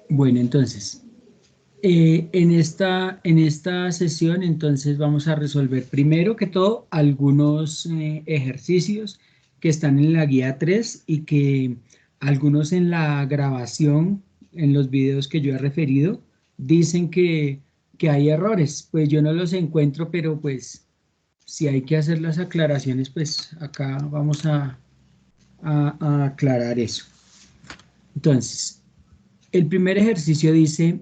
Bueno, entonces, en esta sesión, entonces vamos a resolver primero que todo algunos ejercicios que están en la guía 3 y que algunos en la grabación, en los videos que yo he referido, dicen que hay errores. Pues yo no los encuentro, pero pues si hay que hacer las aclaraciones, pues acá vamos a aclarar eso. Entonces, el primer ejercicio dice,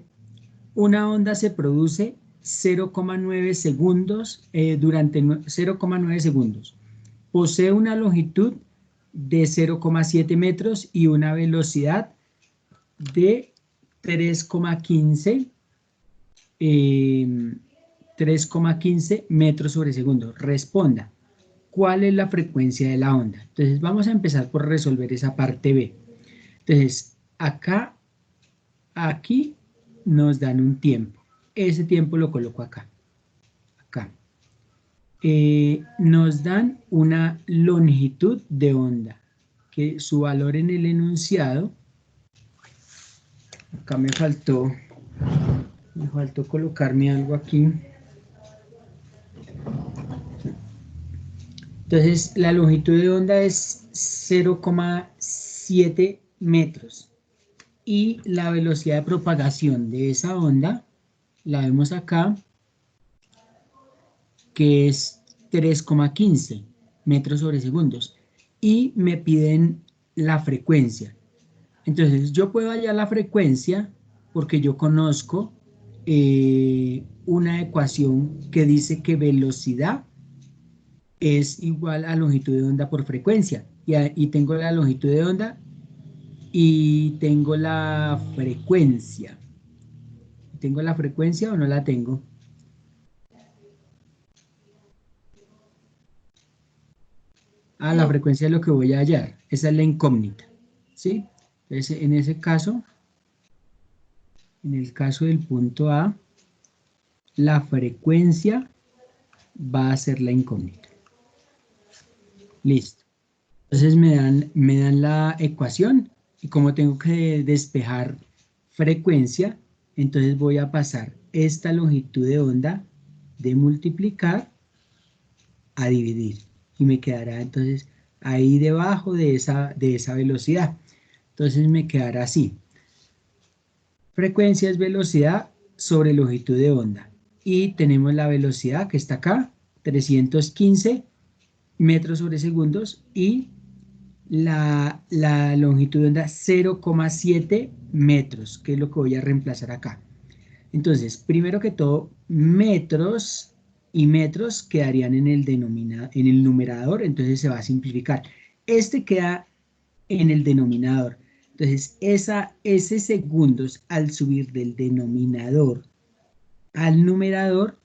una onda se produce 0,9 segundos durante 0,9 segundos. Posee una longitud de 0,7 metros y una velocidad de 3,15 eh, 3,15 metros sobre segundo. Responda, ¿cuál es la frecuencia de la onda? Entonces vamos a empezar por resolver esa parte B. Entonces, aquí nos dan un tiempo. Ese tiempo lo coloco acá. Nos dan una longitud de onda, que su valor en el enunciado, acá me faltó colocarme algo aquí. Entonces, la longitud de onda es 0,7 metros y la velocidad de propagación de esa onda, la vemos acá, que es 3,15 metros sobre segundos. Y me piden la frecuencia. Entonces, yo puedo hallar la frecuencia porque yo conozco una ecuación que dice que velocidad es igual a longitud de onda por frecuencia. Y tengo la longitud de onda y tengo la frecuencia. ¿Tengo la frecuencia o no la tengo? Ah, la No, frecuencia es lo que voy a hallar. Esa es la incógnita. ¿Sí? Entonces, en ese caso, en el caso del punto A, la frecuencia va a ser la incógnita. Listo. Entonces me dan la ecuación y como tengo que despejar frecuencia, entonces voy a pasar esta longitud de onda de multiplicar a dividir y me quedará entonces ahí debajo de esa velocidad. Entonces me quedará así. Frecuencia es velocidad sobre longitud de onda. Y tenemos la velocidad que está acá, 315 metros sobre segundos y la longitud de onda 0,7 metros, que es lo que voy a reemplazar acá. Entonces, primero que todo, metros y metros quedarían en en el numerador, entonces se va a simplificar. Este queda en el denominador. Entonces, ese segundos al subir del denominador al numerador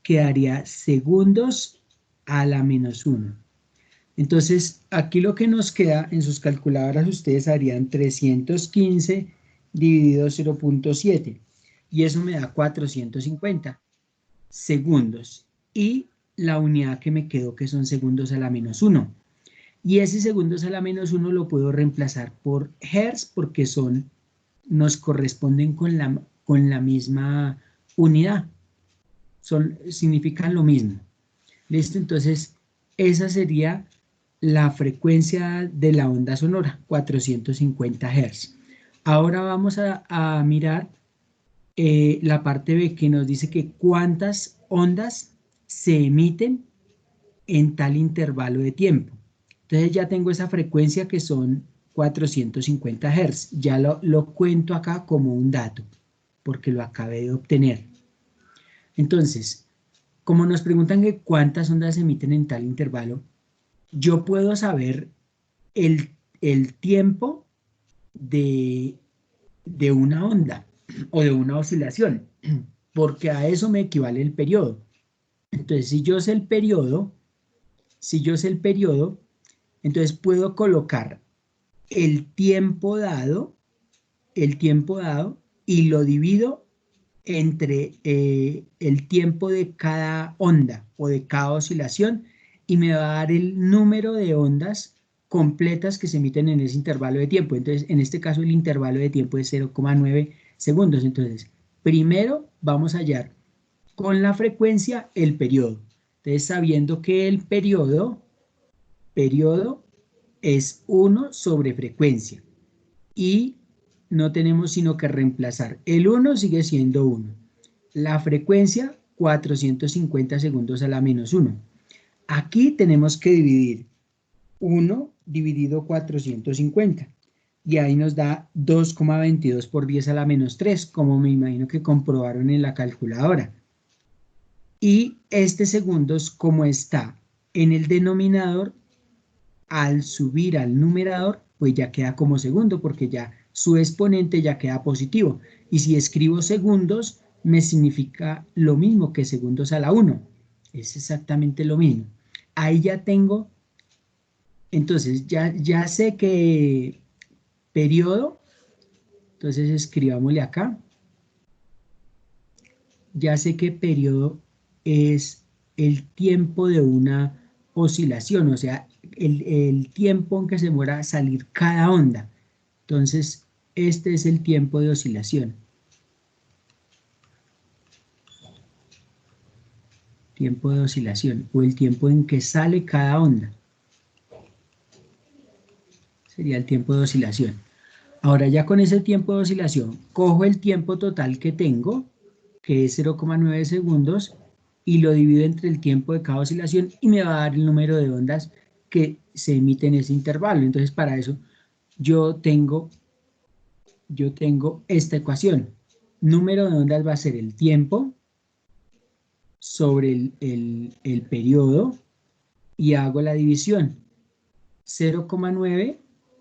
quedaría segundos a la -1. Entonces, aquí lo que nos queda en sus calculadoras, ustedes harían 315 dividido 0,7 y eso me da 450 segundos. Y la unidad que me quedó, que son segundos a la -1. Y ese segundos a la -1 lo puedo reemplazar por hertz porque nos corresponden con la misma unidad. Significan lo mismo. ¿Listo? Entonces, esa sería la frecuencia de la onda sonora, 450 Hz. Ahora vamos a mirar la parte B que nos dice que cuántas ondas se emiten en tal intervalo de tiempo. Entonces ya tengo esa frecuencia que son 450 Hz. Ya lo cuento acá como un dato, porque lo acabé de obtener. Entonces, como nos preguntan que cuántas ondas se emiten en tal intervalo, yo puedo saber el, el tiempo de, de una onda o de una oscilación, porque a eso me equivale el periodo. Entonces, si yo sé el periodo, entonces puedo colocar el tiempo dado y lo divido entre el tiempo de cada onda o de cada oscilación y me va a dar el número de ondas completas que se emiten en ese intervalo de tiempo. Entonces, en este caso, el intervalo de tiempo es 0,9 segundos. Entonces, primero vamos a hallar con la frecuencia el periodo. Entonces, sabiendo que el periodo es 1 sobre frecuencia. Y no tenemos sino que reemplazar. El 1 sigue siendo 1. La frecuencia, 450 segundos a la menos 1. Aquí tenemos que dividir 1 dividido 450. Y ahí nos da 2,22 por 10 a la menos 3, como me imagino que comprobaron en la calculadora. Y este segundos, como está en el denominador, al subir al numerador, pues ya queda como segundo, porque ya su exponente ya queda positivo. Y si escribo segundos, me significa lo mismo que segundos a la 1. Es exactamente lo mismo. Ahí ya tengo, entonces ya sé que periodo, entonces escribámosle acá, ya sé que periodo es el tiempo de una oscilación, o sea, el tiempo en que se demora a salir cada onda. Entonces, este es el tiempo de oscilación. Tiempo de oscilación, o el tiempo en que sale cada onda. Sería el tiempo de oscilación. Ahora ya con ese tiempo de oscilación, cojo el tiempo total que tengo, que es 0,9 segundos, y lo divido entre el tiempo de cada oscilación y me va a dar el número de ondas que se emiten en ese intervalo. Entonces, para eso yo tengo esta ecuación. Número de ondas va a ser el tiempo sobre el periodo y hago la división. 0,9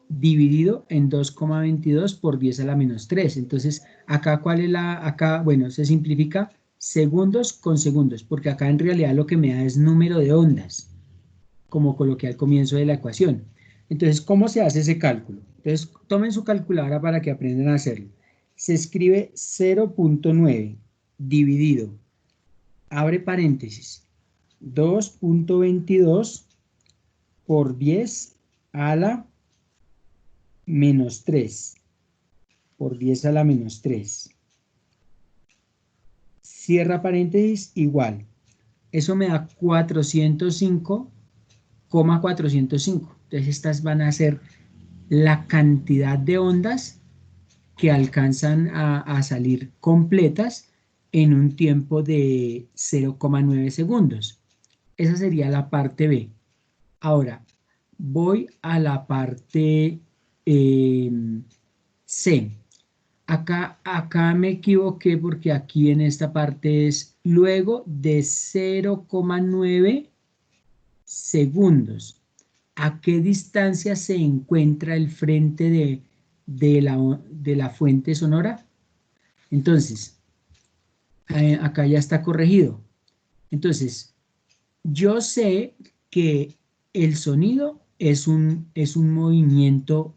dividido en 2,22 por 10 a la menos 3. Entonces, acá, ¿cuál es acá, bueno, se simplifica segundos con segundos, porque acá en realidad lo que me da es número de ondas, como coloqué al comienzo de la ecuación. Entonces, ¿cómo se hace ese cálculo? Entonces, tomen su calculadora para que aprendan a hacerlo. Se escribe 0,9 dividido, abre paréntesis, 2,22 por 10 a la menos 3, por 10 a la menos 3. Cierra paréntesis, igual. Eso me da 405,405. Entonces estas van a ser la cantidad de ondas que alcanzan a salir completas en un tiempo de 0,9 segundos. Esa sería la parte B. Ahora, voy a la parte C. Acá me equivoqué porque aquí en esta parte es luego de 0,9 segundos. ¿A qué distancia se encuentra el frente de la fuente sonora? Entonces, acá ya está corregido. Entonces, yo sé que el sonido es un movimiento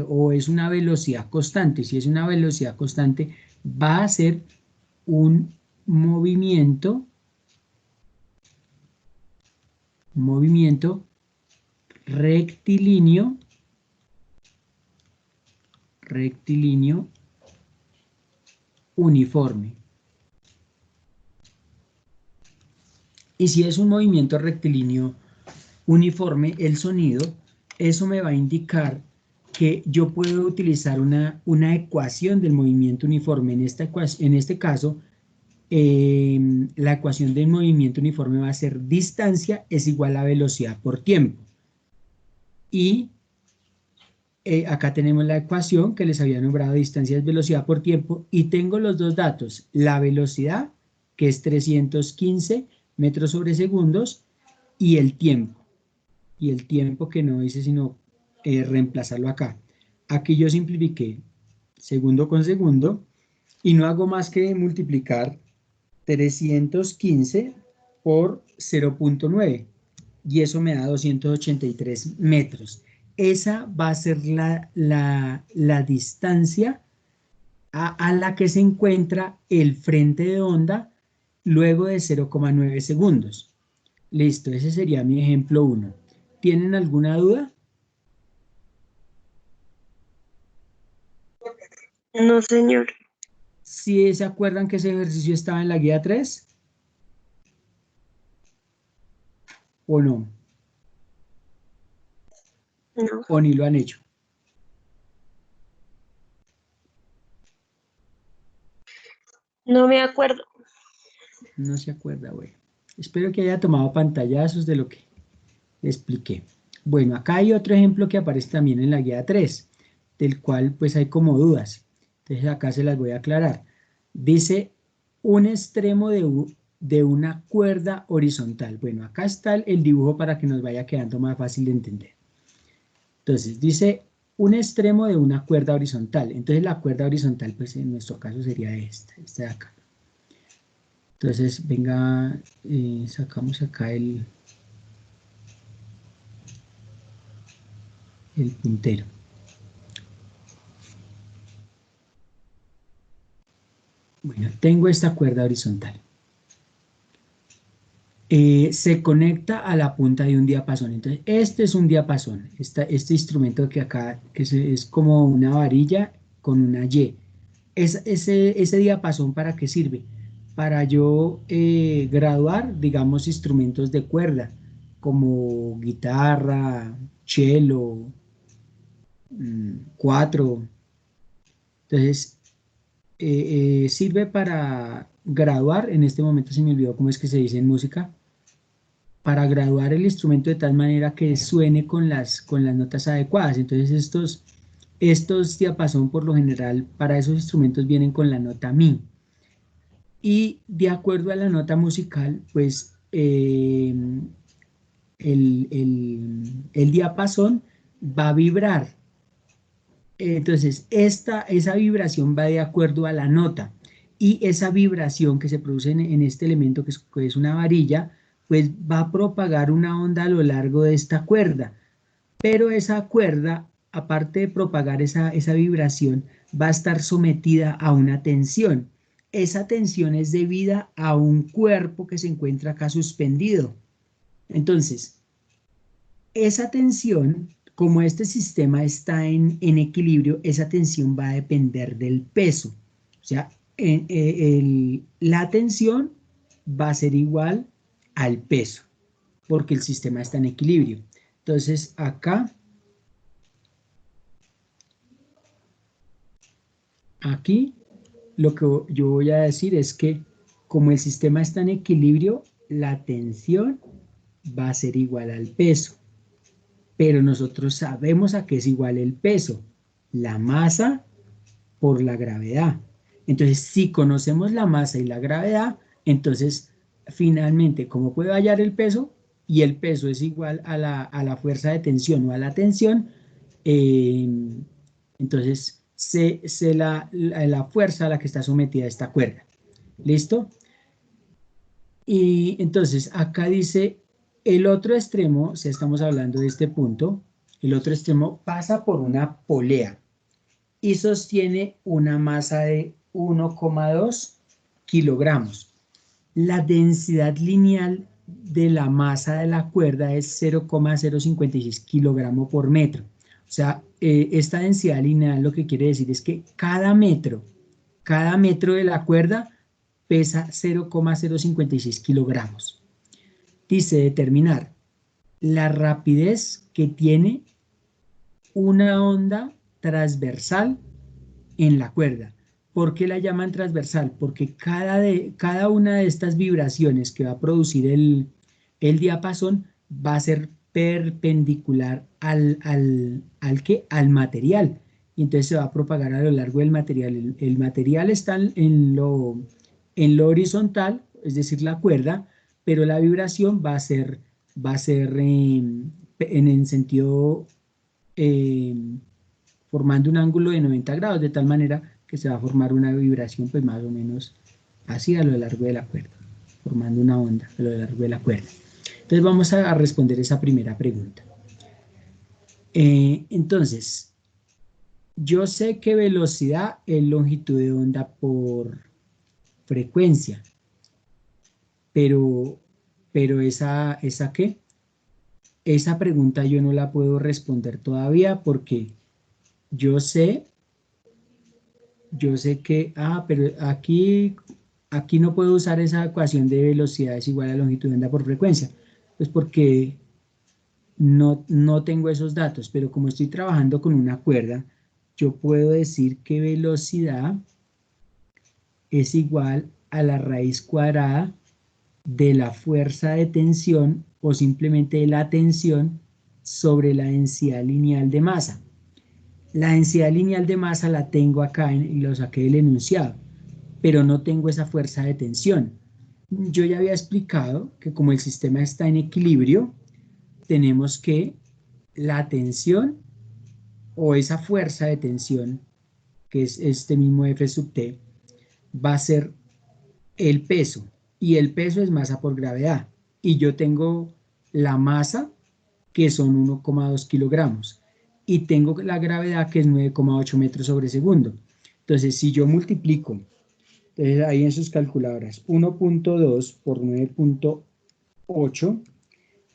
o es una velocidad constante. Si es una velocidad constante, va a ser un movimiento rectilíneo uniforme. Y si es un movimiento rectilíneo uniforme, el sonido, eso me va a indicar que yo puedo utilizar una ecuación del movimiento uniforme. En este caso, la ecuación del movimiento uniforme va a ser distancia es igual a velocidad por tiempo. Y acá tenemos la ecuación que les había nombrado, distancia es velocidad por tiempo, y tengo los dos datos, la velocidad, que es 315 metros sobre segundos, y el tiempo que no hice sino reemplazarlo acá. Aquí yo simplifiqué segundo con segundo y no hago más que multiplicar 315 por 0,9 y eso me da 283 metros. Esa va a ser la distancia a la que se encuentra el frente de onda luego de 0,9 segundos. Listo, ese sería mi ejemplo 1. ¿Tienen alguna duda? No, señor. ¿Sí se acuerdan que ese ejercicio estaba en la guía 3? ¿O no? No, ¿O ni lo han hecho? no me acuerdo. No se acuerda, bueno. Espero que haya tomado pantallazos de lo que le expliqué. Bueno, acá hay otro ejemplo que aparece también en la guía 3, del cual pues hay como dudas. Entonces acá se las voy a aclarar. Dice un extremo de una cuerda horizontal. Bueno, acá está el dibujo para que nos vaya quedando más fácil de entender. Entonces dice un extremo de una cuerda horizontal. Entonces la cuerda horizontal pues en nuestro caso sería esta de acá. Entonces venga, sacamos acá el puntero. Bueno, tengo esta cuerda horizontal. Se conecta a la punta de un diapasón. Entonces, este es un diapasón. Este instrumento que acá es como una varilla con una Y. Ese diapasón, ¿para qué sirve? Para yo graduar, digamos, instrumentos de cuerda, como guitarra, cello, cuatro. Entonces, sirve para graduar, en este momento se me olvidó cómo es que se dice en música, para graduar el instrumento de tal manera que suene con las notas adecuadas. Entonces estos diapasón por lo general para esos instrumentos vienen con la nota mi. Y de acuerdo a la nota musical, pues el diapasón va a vibrar. Entonces, esa vibración va de acuerdo a la nota y esa vibración que se produce en este elemento que es una varilla, pues va a propagar una onda a lo largo de esta cuerda. Pero esa cuerda, aparte de propagar esa vibración, va a estar sometida a una tensión. Esa tensión es debida a un cuerpo que se encuentra acá suspendido. Entonces, esa tensión, como este sistema está en equilibrio, esa tensión va a depender del peso. O sea, la tensión va a ser igual al peso, porque el sistema está en equilibrio. Entonces, acá, aquí, lo que yo voy a decir es que como el sistema está en equilibrio, la tensión va a ser igual al peso. Pero nosotros sabemos a qué es igual el peso, la masa por la gravedad. Entonces, si conocemos la masa y la gravedad, entonces, finalmente, ¿cómo puedo hallar el peso? Y el peso es igual a la fuerza de tensión o a la tensión, eh, entonces, sé la fuerza a la que está sometida esta cuerda. ¿Listo? Y entonces acá dice el otro extremo, si estamos hablando de este punto, el otro extremo pasa por una polea y sostiene una masa de 1,2 kilogramos. La densidad lineal de la masa de la cuerda es 0,056 kilogramos por metro. O sea, esta densidad lineal lo que quiere decir es que cada metro de la cuerda pesa 0,056 kilogramos. Dice determinar la rapidez que tiene una onda transversal en la cuerda. ¿Por qué la llaman transversal? Porque cada una de estas vibraciones que va a producir el diapasón va a ser perpendicular al material. Y entonces se va a propagar a lo largo del material. El material está en lo horizontal, es decir, la cuerda, pero la vibración va a ser en el sentido eh, formando un ángulo de 90 grados, de tal manera que se va a formar una vibración pues más o menos así a lo largo de la cuerda, formando una onda a lo largo de la cuerda. Entonces vamos a responder esa primera pregunta. Entonces, yo sé que velocidad es longitud de onda por frecuencia, pero, pero esa ¿qué? Esa pregunta yo no la puedo responder todavía porque yo sé yo sé que, pero aquí no puedo usar esa ecuación de velocidad es igual a longitud de onda por frecuencia, pues porque no tengo esos datos, pero como estoy trabajando con una cuerda, yo puedo decir que velocidad es igual a la raíz cuadrada de la fuerza de tensión o simplemente de la tensión sobre la densidad lineal de masa. La densidad lineal de masa la tengo acá y lo saqué del enunciado, pero no tengo esa fuerza de tensión. Yo ya había explicado que como el sistema está en equilibrio, tenemos que la tensión o esa fuerza de tensión, que es este mismo F sub T, va a ser el peso, y el peso es masa por gravedad, y yo tengo la masa, que son 1,2 kilogramos, y tengo la gravedad, que es 9,8 metros sobre segundo. Entonces, si yo multiplico, entonces ahí en sus calculadoras, 1.2 por 9.8,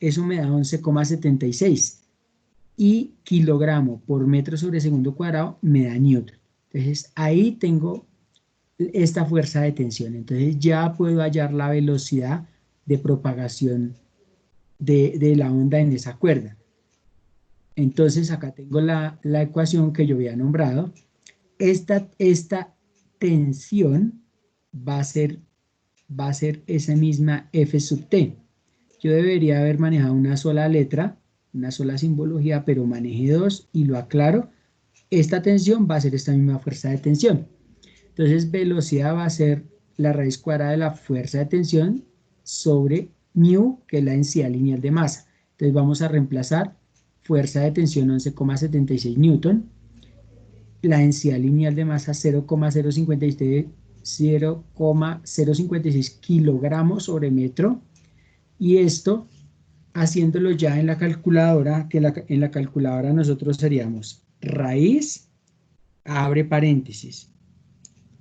eso me da 11,76, y kilogramo por metro sobre segundo cuadrado me da newton. Entonces, ahí tengo esta fuerza de tensión. Entonces ya puedo hallar la velocidad de propagación de la onda en esa cuerda. Entonces acá tengo la ecuación que yo había nombrado. Esta tensión va a ser esa misma F sub T. Yo debería haber manejado una sola letra, una sola simbología, pero manejé dos y lo aclaro. Esta tensión va a ser esta misma fuerza de tensión. Entonces, velocidad va a ser la raíz cuadrada de la fuerza de tensión sobre μ, que es la densidad lineal de masa. Entonces, vamos a reemplazar fuerza de tensión 11,76 newton, la densidad lineal de masa 0,056 kilogramos sobre metro, y esto, haciéndolo ya en la calculadora, que en la calculadora nosotros seríamos raíz, abre paréntesis,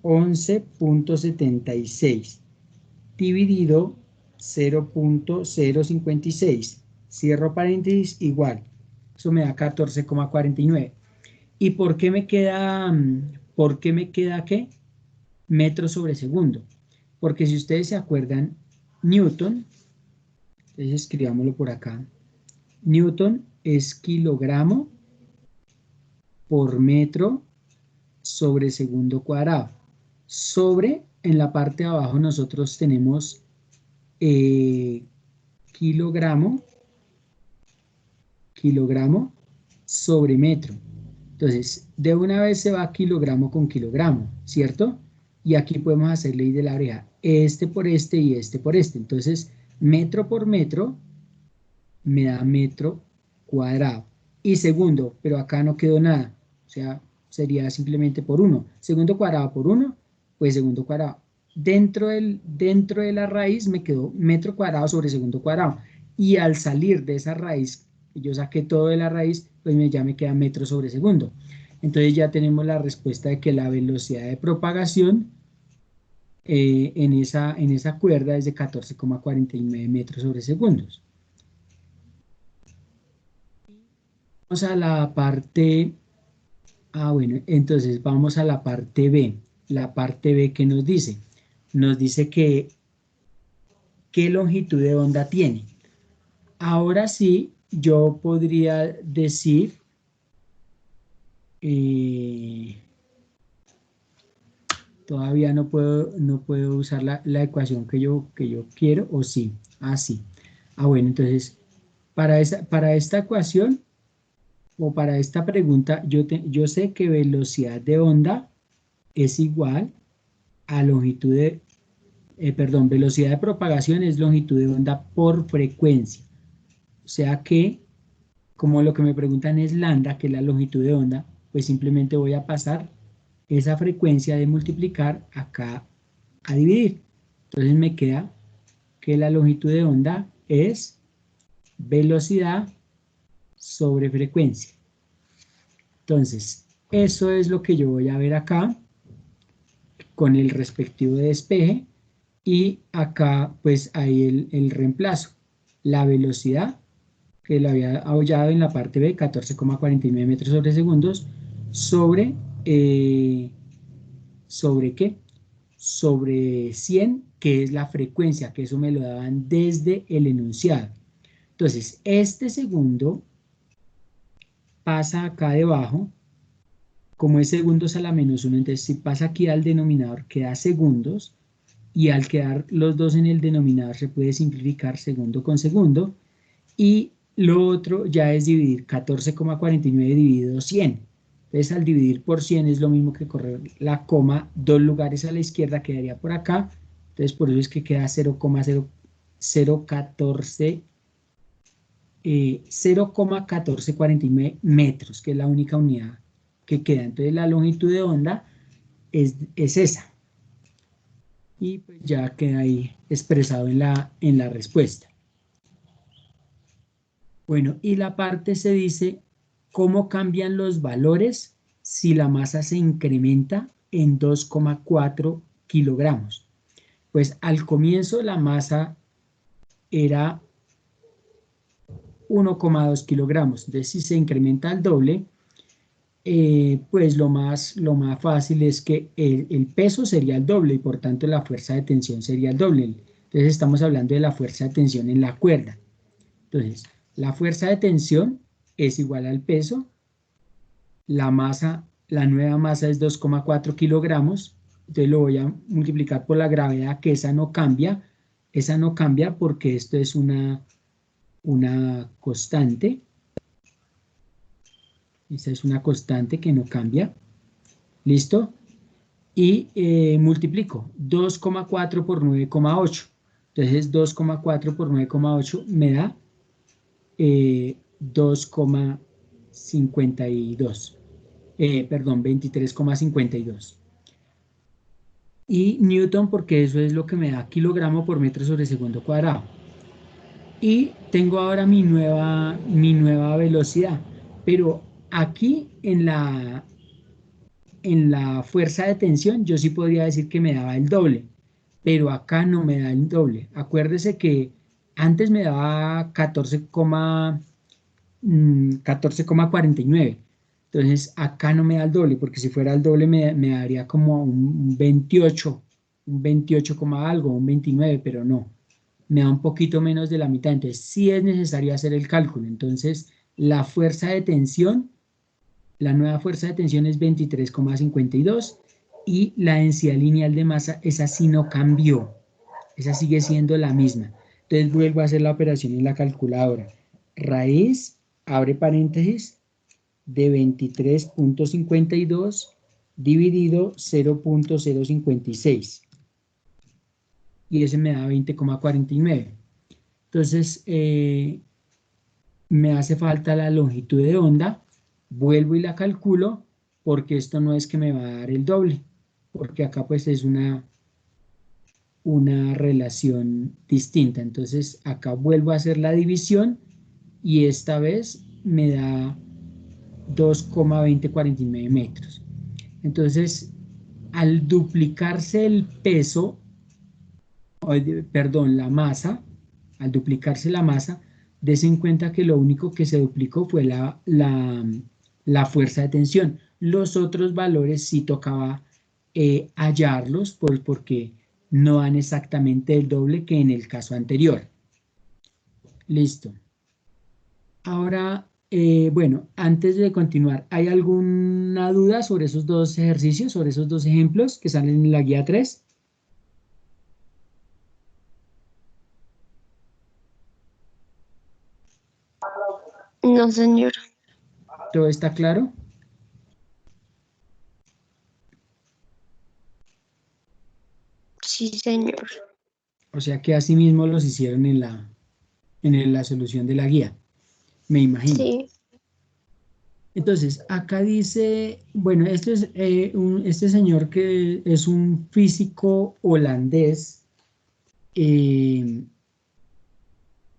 11,76 dividido 0,056, cierro paréntesis, igual, eso me da 14,49. ¿Y por qué me queda qué? Metros sobre segundo. Porque si ustedes se acuerdan, Newton, entonces escribámoslo por acá, Newton es kilogramo por metro sobre segundo cuadrado. Sobre, en la parte de abajo nosotros tenemos kilogramo sobre metro. Entonces, de una vez se va kilogramo con kilogramo, ¿cierto? Y aquí podemos hacer ley de la oreja, este por este y este por este. Entonces, metro por metro me da metro cuadrado. Y segundo, pero acá no quedó nada, o sea, sería simplemente por 1. Segundo cuadrado por 1, pues segundo cuadrado. Dentro de la raíz me quedó metro cuadrado sobre segundo cuadrado. Y al salir de esa raíz, yo saqué todo de la raíz, pues ya me queda metro sobre segundo. Entonces ya tenemos la respuesta de que la velocidad de propagación en esa cuerda es de 14,49 metros sobre segundos. Vamos a la parte, bueno, entonces vamos a la parte B. La parte B, ¿qué nos dice? Nos dice que qué longitud de onda tiene. Ahora sí, yo podría decir, todavía no puedo usar la ecuación que yo quiero, o sí, sí. Bueno, entonces, para esta ecuación, o para esta pregunta, yo sé que velocidad de onda es igual a longitud de, velocidad de propagación es longitud de onda por frecuencia. O sea que, como lo que me preguntan es lambda, que es la longitud de onda, pues simplemente voy a pasar esa frecuencia de multiplicar acá a dividir. Entonces me queda que la longitud de onda es velocidad sobre frecuencia. Entonces, eso es lo que yo voy a ver acá con el respectivo despeje, y acá pues hay el reemplazo, la velocidad que lo había hallado en la parte B, 14,49 metros sobre segundos, sobre ¿sobre qué? Sobre 100, que es la frecuencia, que eso me lo daban desde el enunciado. Entonces, este segundo pasa acá debajo, como es segundos a la menos 1, entonces si pasa aquí al denominador queda segundos, y al quedar los dos en el denominador se puede simplificar segundo con segundo, y lo otro ya es dividir 14,49 dividido 100. Entonces al dividir por 100 es lo mismo que correr la coma 2 lugares a la izquierda, quedaría por acá, entonces por eso es que queda 0,1449 metros, que es la única unidad que queda. Entonces la longitud de onda es esa. Y pues ya queda ahí expresado en la respuesta. Bueno, y la parte se dice cómo cambian los valores si la masa se incrementa en 2,4 kilogramos. Pues al comienzo la masa era 1,2 kilogramos. Entonces si se incrementa al doble, pues lo más fácil es que el peso sería el doble y por tanto la fuerza de tensión sería el doble. Entonces estamos hablando de la fuerza de tensión en la cuerda. Entonces, la fuerza de tensión es igual al peso, la nueva masa es 2,4 kilogramos, entonces lo voy a multiplicar por la gravedad, que esa no cambia porque esto es una constante, esta es una constante que no cambia, ¿listo? Y multiplico 2,4 por 9,8, entonces 2,4 por 9,8 me da 2,52, perdón, 23,52. Y Newton, porque eso es lo que me da kilogramo por metro sobre segundo cuadrado. Y tengo ahora mi nueva velocidad, pero aquí en la fuerza de tensión yo sí podría decir que me daba el doble, pero acá no me da el doble. Acuérdese que antes me daba 14,49. Entonces acá no me da el doble, porque si fuera el doble me daría como un 28, un 28, algo, un 29, pero no. Me da un poquito menos de la mitad, entonces sí es necesario hacer el cálculo. Entonces la fuerza de tensión, la nueva fuerza de tensión es 23,52 y la densidad lineal de masa, esa sí no cambió, esa sigue siendo la misma. Entonces vuelvo a hacer la operación en la calculadora. Raíz, abre paréntesis, de 23,52 dividido 0,056. Y ese me da 20,49. Entonces, me hace falta la longitud de onda, vuelvo y la calculo, porque esto no es que me va a dar el doble, porque acá pues es una relación distinta. Entonces, acá vuelvo a hacer la división y esta vez me da 2,2049 metros. Entonces, al duplicarse el peso, perdón, la masa, al duplicarse la masa, des en cuenta que lo único que se duplicó fue la fuerza de tensión. Los otros valores sí tocaba hallarlos, pues porque no dan exactamente el doble que en el caso anterior. Listo. Ahora, bueno, antes de continuar, ¿hay alguna duda sobre esos dos ejercicios, sobre esos dos ejemplos que salen en la guía 3? No, señor. ¿Todo está claro? Sí, señor. O sea que así mismo los hicieron en la solución de la guía, me imagino. Sí. Entonces, acá dice, bueno, este señor que es un físico holandés, eh,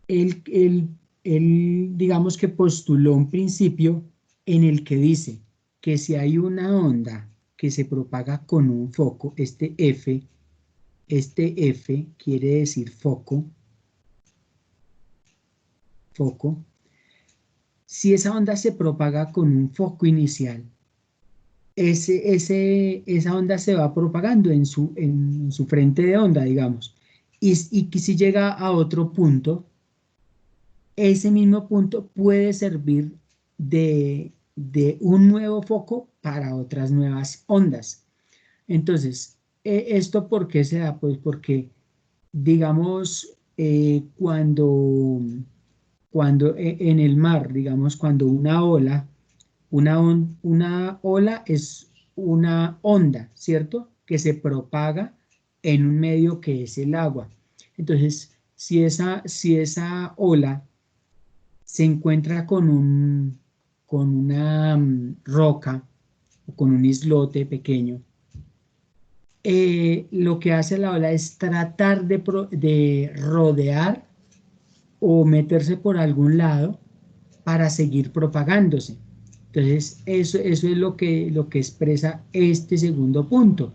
él, digamos que postuló un principio en el que dice que si hay una onda que se propaga con un foco, este F quiere decir foco, si esa onda se propaga con un foco inicial esa onda se va propagando en su frente de onda, digamos. Y que si llega a otro punto, ese mismo punto puede servir de un nuevo foco para otras nuevas ondas. Entonces, ¿esto por qué se da? Pues porque, digamos, cuando en el mar, digamos, cuando una ola es una onda, ¿cierto? Que se propaga en un medio que es el agua. Entonces, si esa ola se encuentra con una roca o con un islote pequeño, lo que hace la ola es tratar de rodear o meterse por algún lado para seguir propagándose. Entonces, eso es lo que expresa este segundo punto,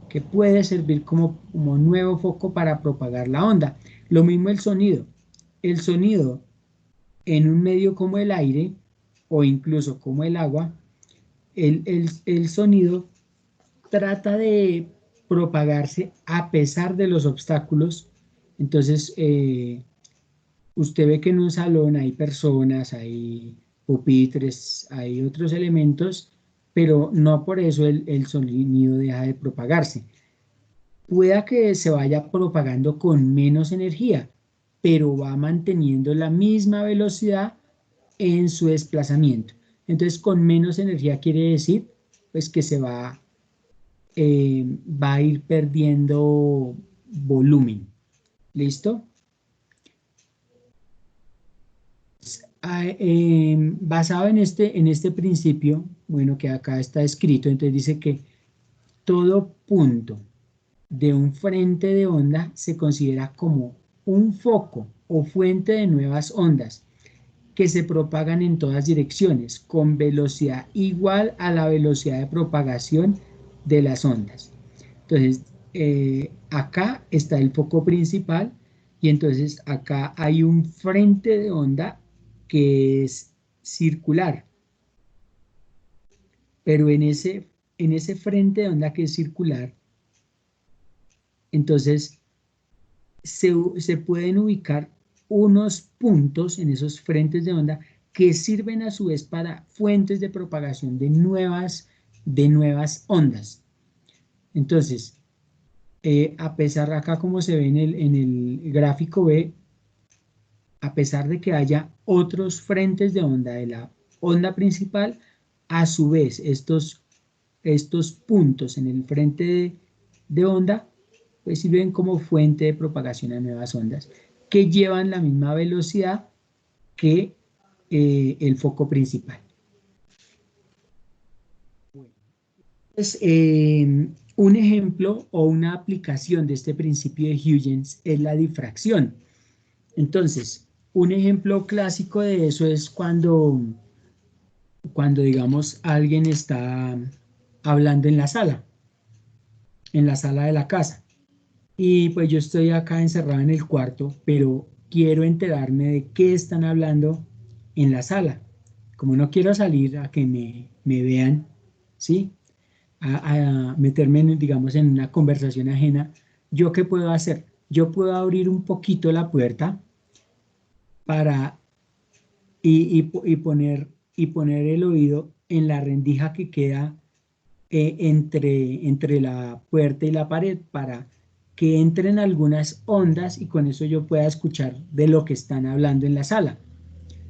que puede servir como nuevo foco para propagar la onda. Lo mismo el sonido. El sonido en un medio como el aire o incluso como el agua, el sonido trata de propagarse a pesar de los obstáculos. Entonces, usted ve que en un salón hay personas, hay pupitres, hay otros elementos, pero no por eso el sonido deja de propagarse. Pueda que se vaya propagando con menos energía, pero va manteniendo la misma velocidad en su desplazamiento. Entonces, con menos energía quiere decir pues que va a ir perdiendo volumen. ¿Listo? Basado en este principio, bueno, que acá está escrito, entonces dice que todo punto de un frente de onda se considera como un foco o fuente de nuevas ondas que se propagan en todas direcciones con velocidad igual a la velocidad de propagación de las ondas. Entonces, acá está el foco principal y entonces acá hay un frente de onda que es circular, pero en ese frente de onda que es circular, entonces se pueden ubicar unos puntos en esos frentes de onda que sirven a su vez para fuentes de propagación de nuevas ondas. Entonces, a pesar acá como se ve en el gráfico B, a pesar de que haya otros frentes de onda de la onda principal, a su vez estos puntos en el frente de onda pues sirven como fuente de propagación a nuevas ondas que llevan la misma velocidad que el foco principal. Pues, un ejemplo o una aplicación de este principio de Huygens es la difracción. Entonces, un ejemplo clásico de eso es cuando digamos, alguien está hablando en la sala de la casa. Y pues yo estoy acá encerrado en el cuarto, pero quiero enterarme de qué están hablando en la sala. Como no quiero salir a que me vean, ¿sí? A meterme, digamos, en una conversación ajena, ¿yo qué puedo hacer? Yo puedo abrir un poquito la puerta para y poner el oído en la rendija que queda entre la puerta y la pared para que entren algunas ondas y con eso yo pueda escuchar de lo que están hablando en la sala,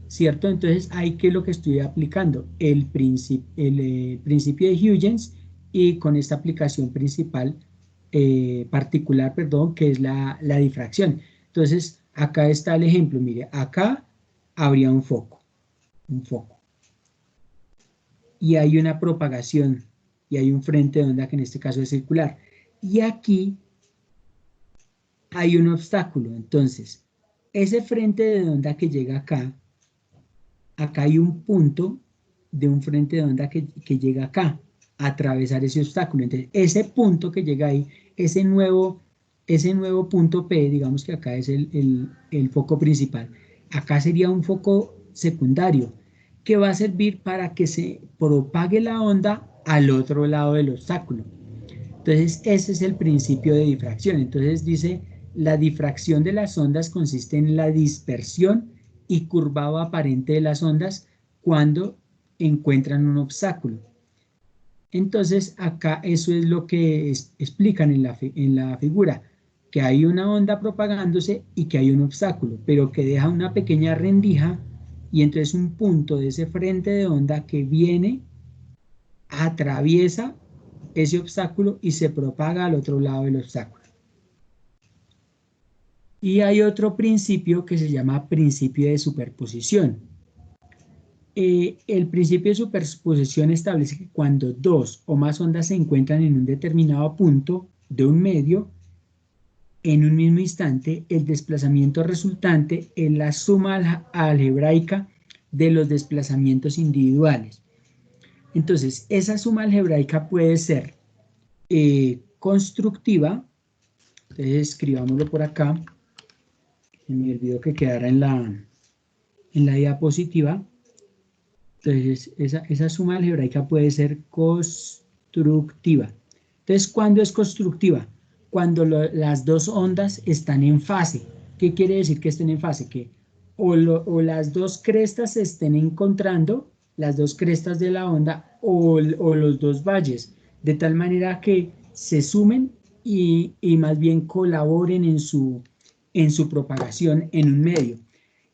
¿cierto? Entonces, ahí que es lo que estoy aplicando, el principio de Huygens y con esta aplicación principal, particular, perdón, que es la difracción. Entonces, acá está el ejemplo, mire, acá habría un foco, y hay una propagación, y hay un frente de onda que en este caso es circular. Y aquí hay un obstáculo, entonces, ese frente de onda que llega acá hay un punto de un frente de onda que llega acá, a atravesar ese obstáculo. Entonces, ese punto que llega ahí, ese nuevo punto P, digamos que acá es el foco principal. Acá sería un foco secundario que va a servir para que se propague la onda al otro lado del obstáculo. Entonces, ese es el principio de difracción. Entonces dice, la difracción de las ondas consiste en la dispersión y curvado aparente de las ondas cuando encuentran un obstáculo. Entonces, acá eso es lo que explican en la figura, que hay una onda propagándose y que hay un obstáculo, pero que deja una pequeña rendija y entonces un punto de ese frente de onda que viene, atraviesa ese obstáculo y se propaga al otro lado del obstáculo. Y hay otro principio que se llama principio de superposición. El principio de superposición establece que cuando dos o más ondas se encuentran en un determinado punto de un medio, en un mismo instante, el desplazamiento resultante es la suma algebraica de los desplazamientos individuales. Entonces, esa suma algebraica puede ser constructiva. Entonces, escribámoslo por acá. Se me olvidó que quedara en la diapositiva. Entonces, esa suma algebraica puede ser constructiva. Entonces, ¿cuándo es constructiva? Cuando las dos ondas están en fase. ¿Qué quiere decir que estén en fase? Que o las dos crestas se estén encontrando, las dos crestas de la onda, o los dos valles, de tal manera que se sumen y más bien colaboren en su propagación en un medio.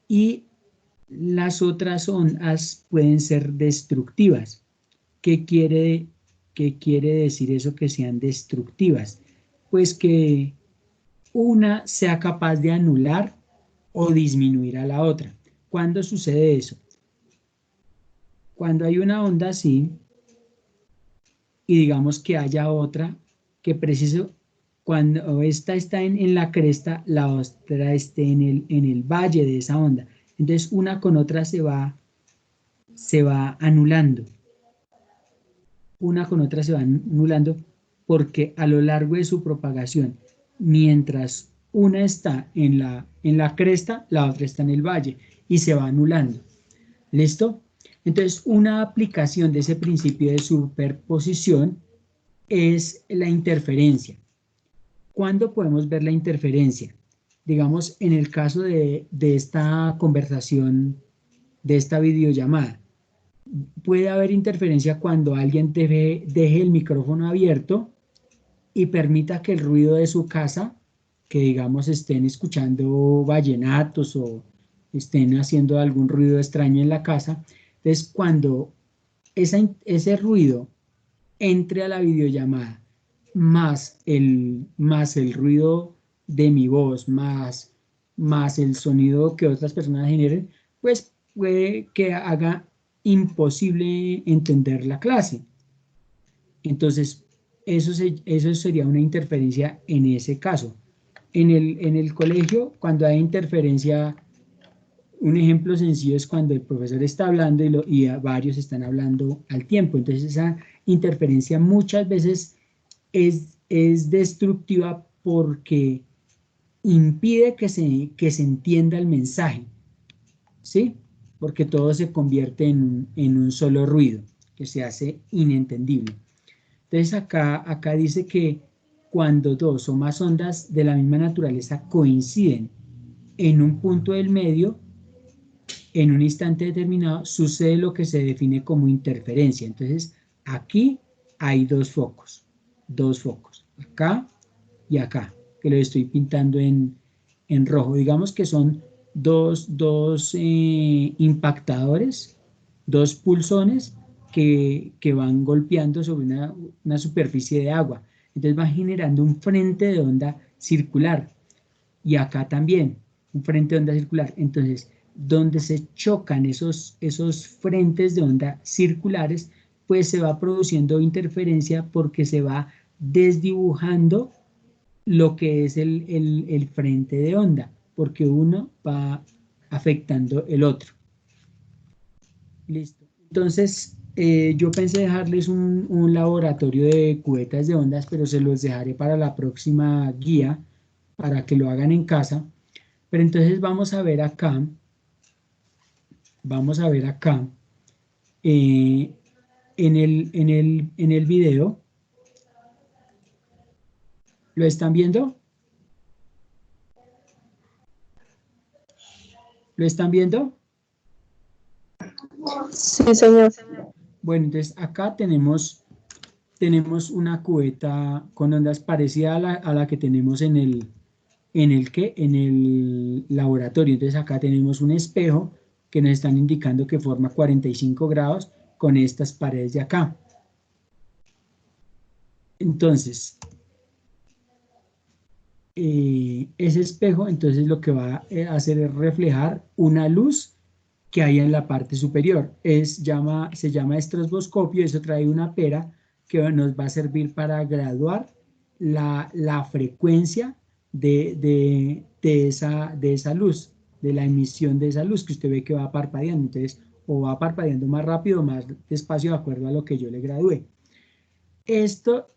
Y las otras ondas pueden ser destructivas. ¿Qué quiere decir eso que sean destructivas? Pues que una sea capaz de anular o disminuir a la otra. ¿Cuándo sucede eso? Cuando hay una onda así y digamos que haya otra que preciso, cuando esta está en la cresta, la otra esté en el valle de esa onda. Entonces una con otra se va anulando. Una con otra se va anulando porque a lo largo de su propagación, mientras una está en la cresta, la otra está en el valle y se va anulando. ¿Listo? Entonces, una aplicación de ese principio de superposición es la interferencia. ¿Cuándo podemos ver la interferencia? Digamos, en el caso de esta conversación, de esta videollamada. Puede haber interferencia cuando alguien deje el micrófono abierto y permita que el ruido de su casa, que digamos estén escuchando vallenatos o estén haciendo algún ruido extraño en la casa. Entonces, cuando ese ruido entre a la videollamada, más el ruido de mi voz, más el sonido que otras personas generen, pues puede que haga imposible entender la clase. Entonces, eso sería una interferencia en ese caso. En el colegio, cuando hay interferencia, un ejemplo sencillo es cuando el profesor está hablando y varios están hablando al tiempo. Entonces, esa interferencia muchas veces es destructiva porque impide que se entienda el mensaje, ¿sí? Porque todo se convierte en un solo ruido, que se hace inentendible. Entonces acá dice que cuando dos o más ondas de la misma naturaleza coinciden en un punto del medio, en un instante determinado, sucede lo que se define como interferencia. Entonces, aquí hay dos focos, acá y acá, que lo estoy pintando en rojo. Digamos que son dos impactadores, dos pulsones que van golpeando sobre una superficie de agua. Entonces va generando un frente de onda circular. Y acá también, un frente de onda circular. Entonces, donde se chocan esos frentes de onda circulares, pues se va produciendo interferencia porque se va desdibujando lo que es el frente de onda, porque uno va afectando el otro. Listo. Entonces, yo pensé dejarles un laboratorio de cubetas de ondas, pero se los dejaré para la próxima guía, para que lo hagan en casa. Pero entonces vamos a ver acá, en el video. ¿Lo están viendo? ¿Lo están viendo? Sí, señor. Bueno, entonces acá tenemos una cubeta con ondas parecida a la que tenemos en en el laboratorio. Entonces acá tenemos un espejo que nos están indicando que forma 45 grados con estas paredes de acá. Entonces, ese espejo, entonces lo que va a hacer es reflejar una luz que hay en la parte superior. Se llama estroboscopio, eso trae una pera que nos va a servir para graduar la frecuencia de esa luz, de la emisión de esa luz que usted ve que va parpadeando. Entonces, o va parpadeando más rápido o más despacio de acuerdo a lo que yo le gradué. Esto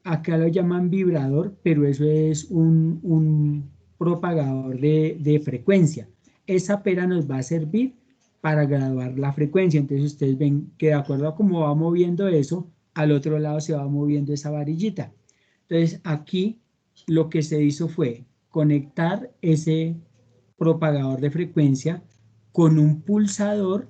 acá lo llaman vibrador, pero eso es un propagador de frecuencia. Esa pera nos va a servir para graduar la frecuencia. Entonces ustedes ven que de acuerdo a cómo va moviendo eso, al otro lado se va moviendo esa varillita. Entonces aquí lo que se hizo fue conectar ese propagador de frecuencia con un pulsador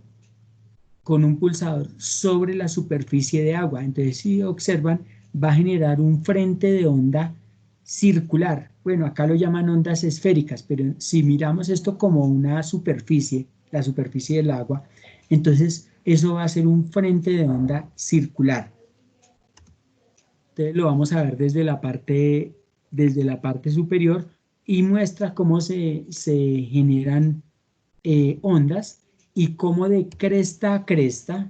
sobre la superficie de agua. Entonces, si observan, va a generar un frente de onda circular. Bueno, acá lo llaman ondas esféricas, pero si miramos esto como una superficie, la superficie del agua, entonces eso va a ser un frente de onda circular. Entonces lo vamos a ver desde desde la parte superior y muestra cómo se generan ondas y cómo de cresta a cresta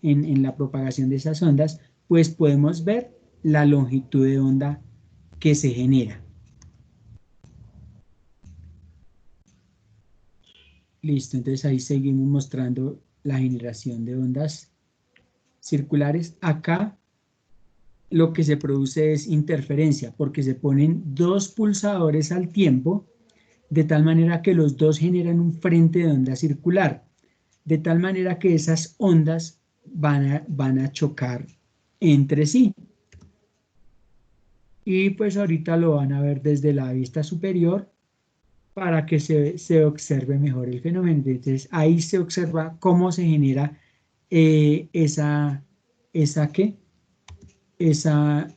en la propagación de esas ondas, pues podemos ver la longitud de onda que se genera. Listo, entonces ahí seguimos mostrando la generación de ondas circulares. Acá lo que se produce es interferencia, porque se ponen dos pulsadores al tiempo, de tal manera que los dos generan un frente de onda circular, de tal manera que esas ondas van a chocar entre sí. Y pues ahorita lo van a ver desde la vista superior para que se observe mejor el fenómeno. Entonces ahí se observa cómo se genera esa, ¿qué? Esa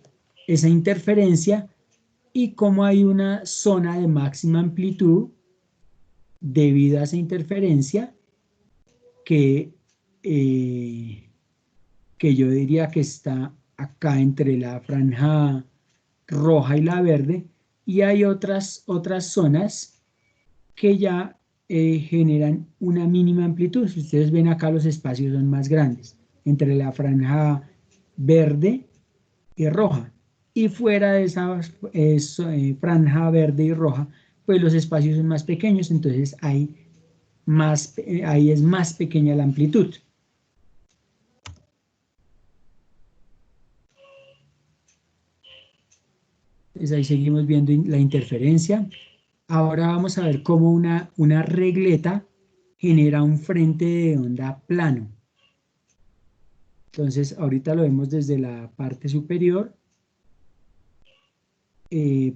interferencia y cómo hay una zona de máxima amplitud debido a esa interferencia que, que yo diría que está acá entre la franja roja y la verde, y hay otras zonas que ya generan una mínima amplitud. Si ustedes ven acá, los espacios son más grandes entre la franja verde y roja, y fuera de esa franja verde y roja, pues los espacios son más pequeños, entonces ahí es más pequeña la amplitud. Entonces ahí seguimos viendo la interferencia. Ahora vamos a ver cómo una regleta genera un frente de onda plano. Entonces ahorita lo vemos desde la parte superior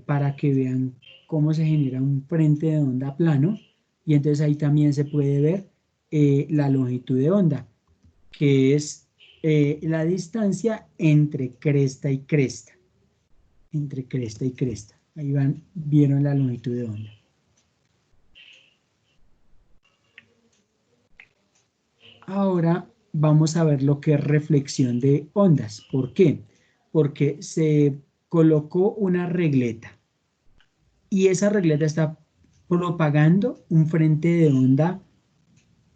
para que vean cómo se genera un frente de onda plano, y entonces ahí también se puede ver la longitud de onda, que es la distancia entre cresta y cresta. Entre cresta y cresta. Ahí vieron la longitud de onda. Ahora vamos a ver lo que es reflexión de ondas. ¿Por qué? Porque se colocó una regleta y esa regleta está propagando un frente de onda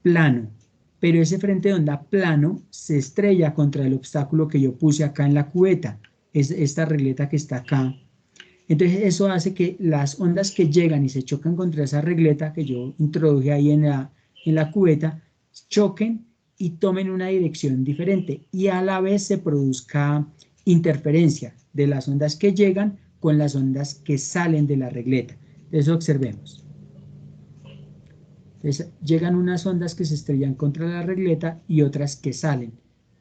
plano, pero ese frente de onda plano se estrella contra el obstáculo que yo puse acá en la cubeta, es esta regleta que está acá. Entonces eso hace que las ondas que llegan y se chocan contra esa regleta que yo introduje ahí en la cubeta, choquen y tomen una dirección diferente, y a la vez se produzca interferencia de las ondas que llegan con las ondas que salen de la regleta. Eso observemos. Entonces, llegan unas ondas que se estrellan contra la regleta y otras que salen.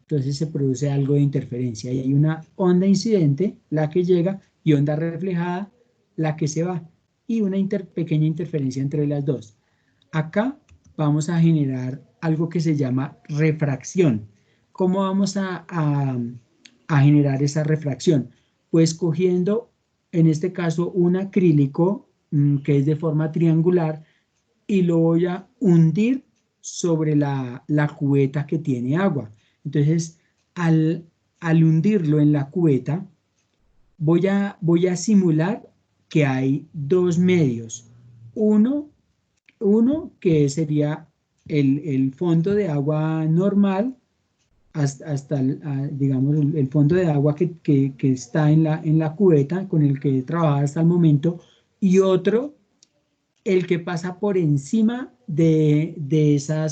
Entonces se produce algo de interferencia. Y hay una onda incidente, la que llega, y onda reflejada, la que se va. Y una pequeña interferencia entre las dos. Acá vamos a generar algo que se llama refracción. ¿Cómo vamos a generar esa refracción? Pues cogiendo, en este caso, un acrílico que es de forma triangular y lo voy a hundir sobre la cubeta que tiene agua. Entonces, al hundirlo en la cubeta, voy a simular que hay dos medios. Uno que sería el fondo de agua normal, hasta digamos, el fondo de agua que está en la cubeta con el que he trabajado hasta el momento, y otro, el que pasa por encima de esa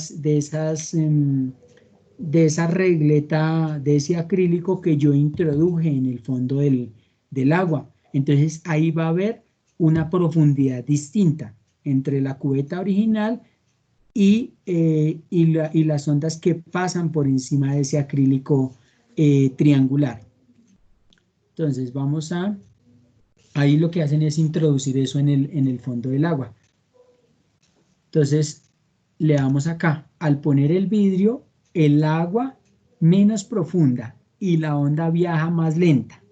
regleta, de ese acrílico que yo introduje en el fondo del agua. Entonces ahí va a haber una profundidad distinta entre la cubeta original y las ondas que pasan por encima de ese acrílico triangular. Entonces ahí lo que hacen es introducir eso en el fondo del agua. Entonces le damos acá, al poner el vidrio, el agua menos profunda y la onda viaja más lenta.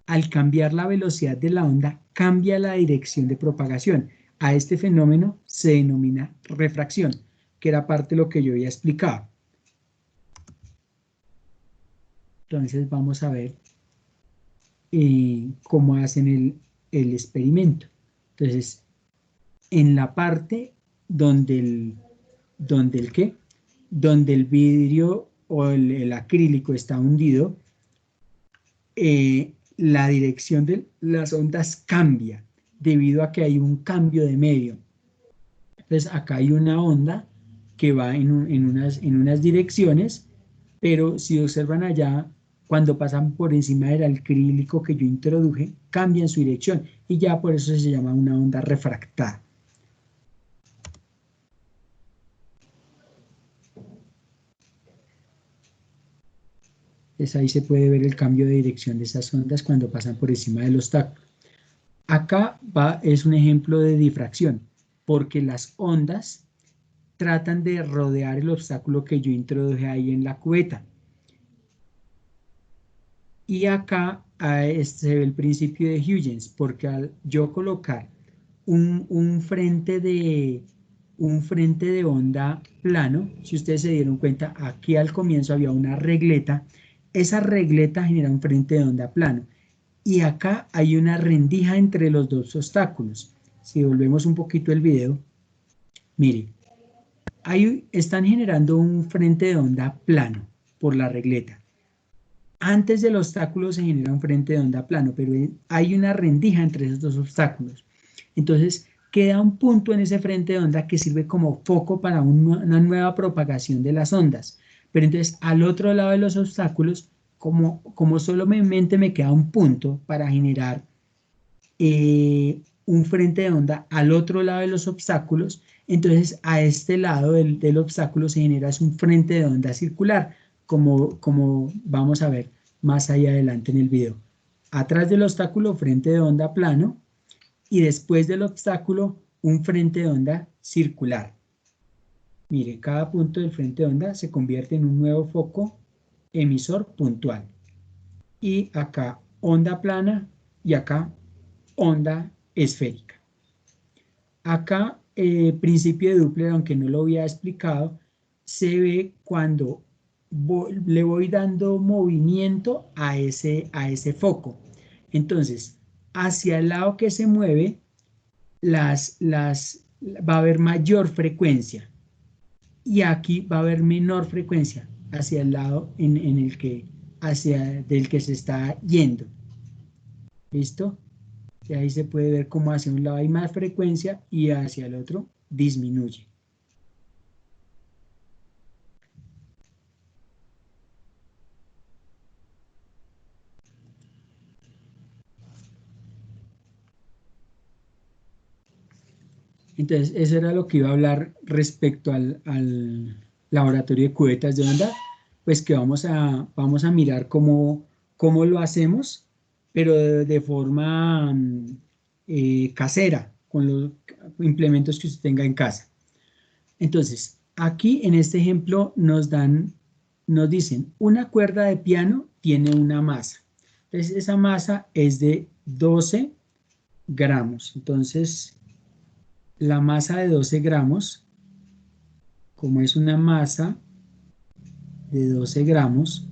Al cambiar la velocidad de la onda, cambia la dirección de propagación. A este fenómeno se denomina refracción, que era parte de lo que yo había explicado. Entonces vamos a ver cómo hacen el experimento. Entonces, en la parte donde ¿qué? Donde el vidrio o el acrílico está hundido, la dirección de las ondas cambia debido a que hay un cambio de medio. Entonces acá hay una onda que va en unas direcciones, pero si observan allá, cuando pasan por encima del acrílico que yo introduje, cambian su dirección y ya por eso se llama una onda refractada. Entonces ahí se puede ver el cambio de dirección de esas ondas cuando pasan por encima del obstáculo. Acá es un ejemplo de difracción, porque las ondas tratan de rodear el obstáculo que yo introduje ahí en la cubeta. Y acá se ve el principio de Huygens, porque al yo colocar un frente de onda plano, si ustedes se dieron cuenta, aquí al comienzo había una regleta, esa regleta genera un frente de onda plano, y acá hay una rendija entre los dos obstáculos. Si volvemos un poquito el video, mire, ahí están generando un frente de onda plano por la regleta. Antes del obstáculo se genera un frente de onda plano, pero hay una rendija entre esos dos obstáculos. Entonces, queda un punto en ese frente de onda que sirve como foco para una nueva propagación de las ondas. Pero entonces, al otro lado de los obstáculos, como solamente me queda un punto para generar un frente de onda al otro lado de los obstáculos, entonces a este lado del obstáculo se genera un frente de onda circular, como vamos a ver más allá adelante en el video. Atrás del obstáculo, frente de onda plano, y después del obstáculo, un frente de onda circular. Mire, cada punto del frente de onda se convierte en un nuevo foco emisor puntual. Y acá onda plana y acá onda esférica. Acá, principio de Doppler, aunque no lo había explicado, se ve cuando le voy dando movimiento a ese foco. Entonces, hacia el lado que se mueve, va a haber mayor frecuencia y aquí va a haber menor frecuencia hacia el lado en el del que se está yendo. ¿Listo? Y ahí se puede ver cómo hacia un lado hay más frecuencia y hacia el otro disminuye. Entonces, eso era lo que iba a hablar respecto al laboratorio de cubetas de onda, pues que vamos a mirar cómo lo hacemos, pero de forma casera, con los implementos que usted tenga en casa. Entonces, aquí en este ejemplo nos dicen, una cuerda de piano tiene una masa. Entonces, esa masa es de 12 gramos. Entonces, la masa de 12 gramos, como es una masa de 12 gramos,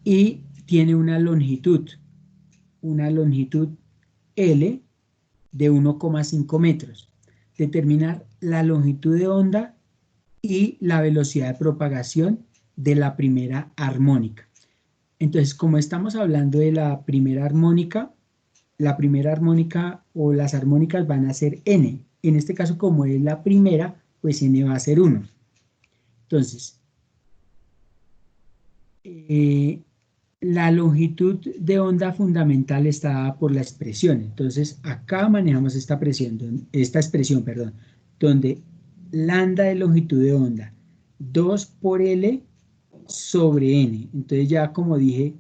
y tiene una longitud L de 1,5 metros. Determinar la longitud de onda y la velocidad de propagación de la primera armónica. Entonces, como estamos hablando de la primera armónica o las armónicas van a ser n. En este caso, como es la primera, pues n va a ser 1. Entonces, la longitud de onda fundamental está dada por la expresión. Entonces, acá manejamos esta expresión, donde lambda de longitud de onda, 2 por L sobre N. Entonces, ya como dije,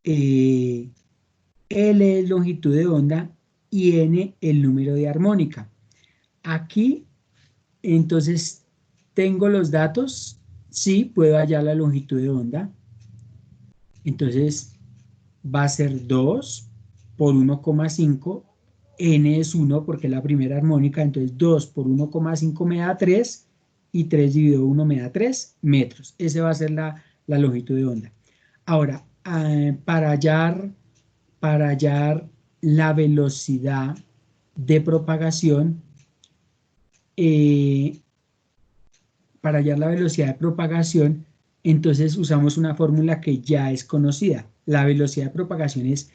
L es longitud de onda y N el número de armónica. Aquí, entonces, tengo los datos, sí, puedo hallar la longitud de onda. Entonces, va a ser 2 por 1,5, n es 1 porque es la primera armónica, entonces 2 por 1,5 me da 3, y 3 dividido 1 me da 3 metros. Esa va a ser la longitud de onda. Ahora, para hallar la velocidad de propagación, entonces usamos una fórmula que ya es conocida. La velocidad de propagación es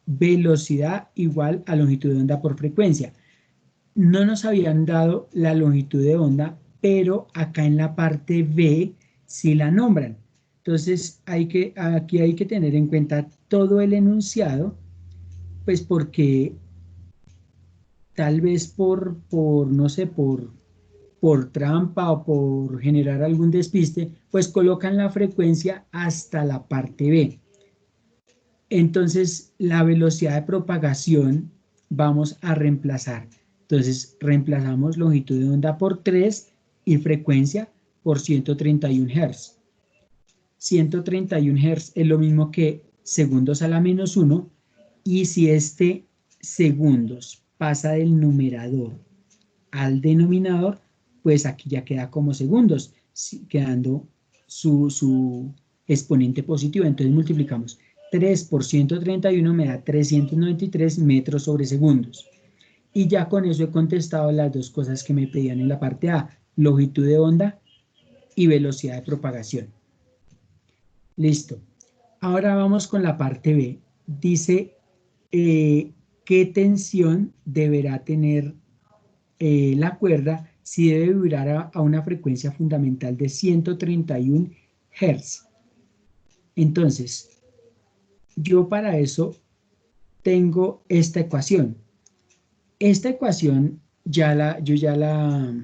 velocidad igual a longitud de onda por frecuencia. No nos habían dado la longitud de onda, pero acá en la parte B sí la nombran. Entonces, aquí hay que tener en cuenta todo el enunciado, pues porque tal vez no sé, por trampa o por generar algún despiste, pues colocan la frecuencia hasta la parte B. Entonces, la velocidad de propagación vamos a reemplazar. Entonces, reemplazamos longitud de onda por 3 y frecuencia por 131 Hz. 131 Hz es lo mismo que segundos a la menos 1, y si este segundos pasa del numerador al denominador, pues aquí ya queda como segundos, quedando su exponente positivo. Entonces multiplicamos 3 por 131 me da 393 metros sobre segundos. Y ya con eso he contestado las dos cosas que me pedían en la parte A, longitud de onda y velocidad de propagación. Listo. Ahora vamos con la parte B. Dice, ¿qué tensión deberá tener la cuerda si debe vibrar a una frecuencia fundamental de 131 Hz? Entonces, yo para eso tengo esta ecuación. Esta ecuación yo ya la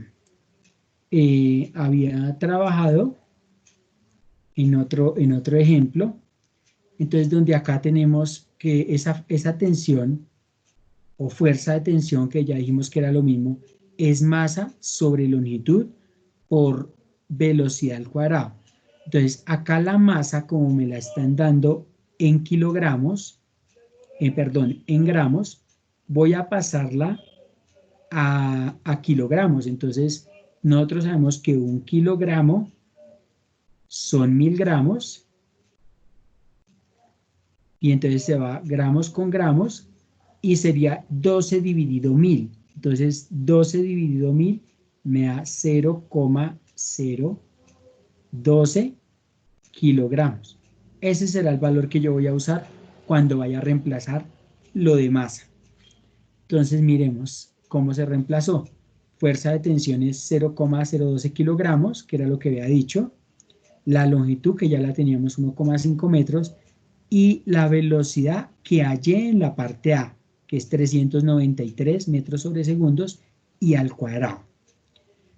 había trabajado en otro ejemplo. Entonces, donde acá tenemos que esa tensión o fuerza de tensión, que ya dijimos que era lo mismo, es masa sobre longitud por velocidad al cuadrado. Entonces, acá la masa, como me la están dando en kilogramos, en gramos, voy a pasarla a kilogramos. Entonces, nosotros sabemos que 1 kilogramo son 1000 gramos, y entonces se va gramos con gramos, y sería 12 dividido 1000. Entonces, 12 dividido 1000 me da 0,012 kilogramos. Ese será el valor que yo voy a usar cuando vaya a reemplazar lo de masa. Entonces, miremos cómo se reemplazó. Fuerza de tensión es 0,012 kilogramos, que era lo que había dicho. La longitud, que ya la teníamos, 1,5 metros. Y la velocidad que hallé en la parte A, que es 393 metros sobre segundos, y al cuadrado.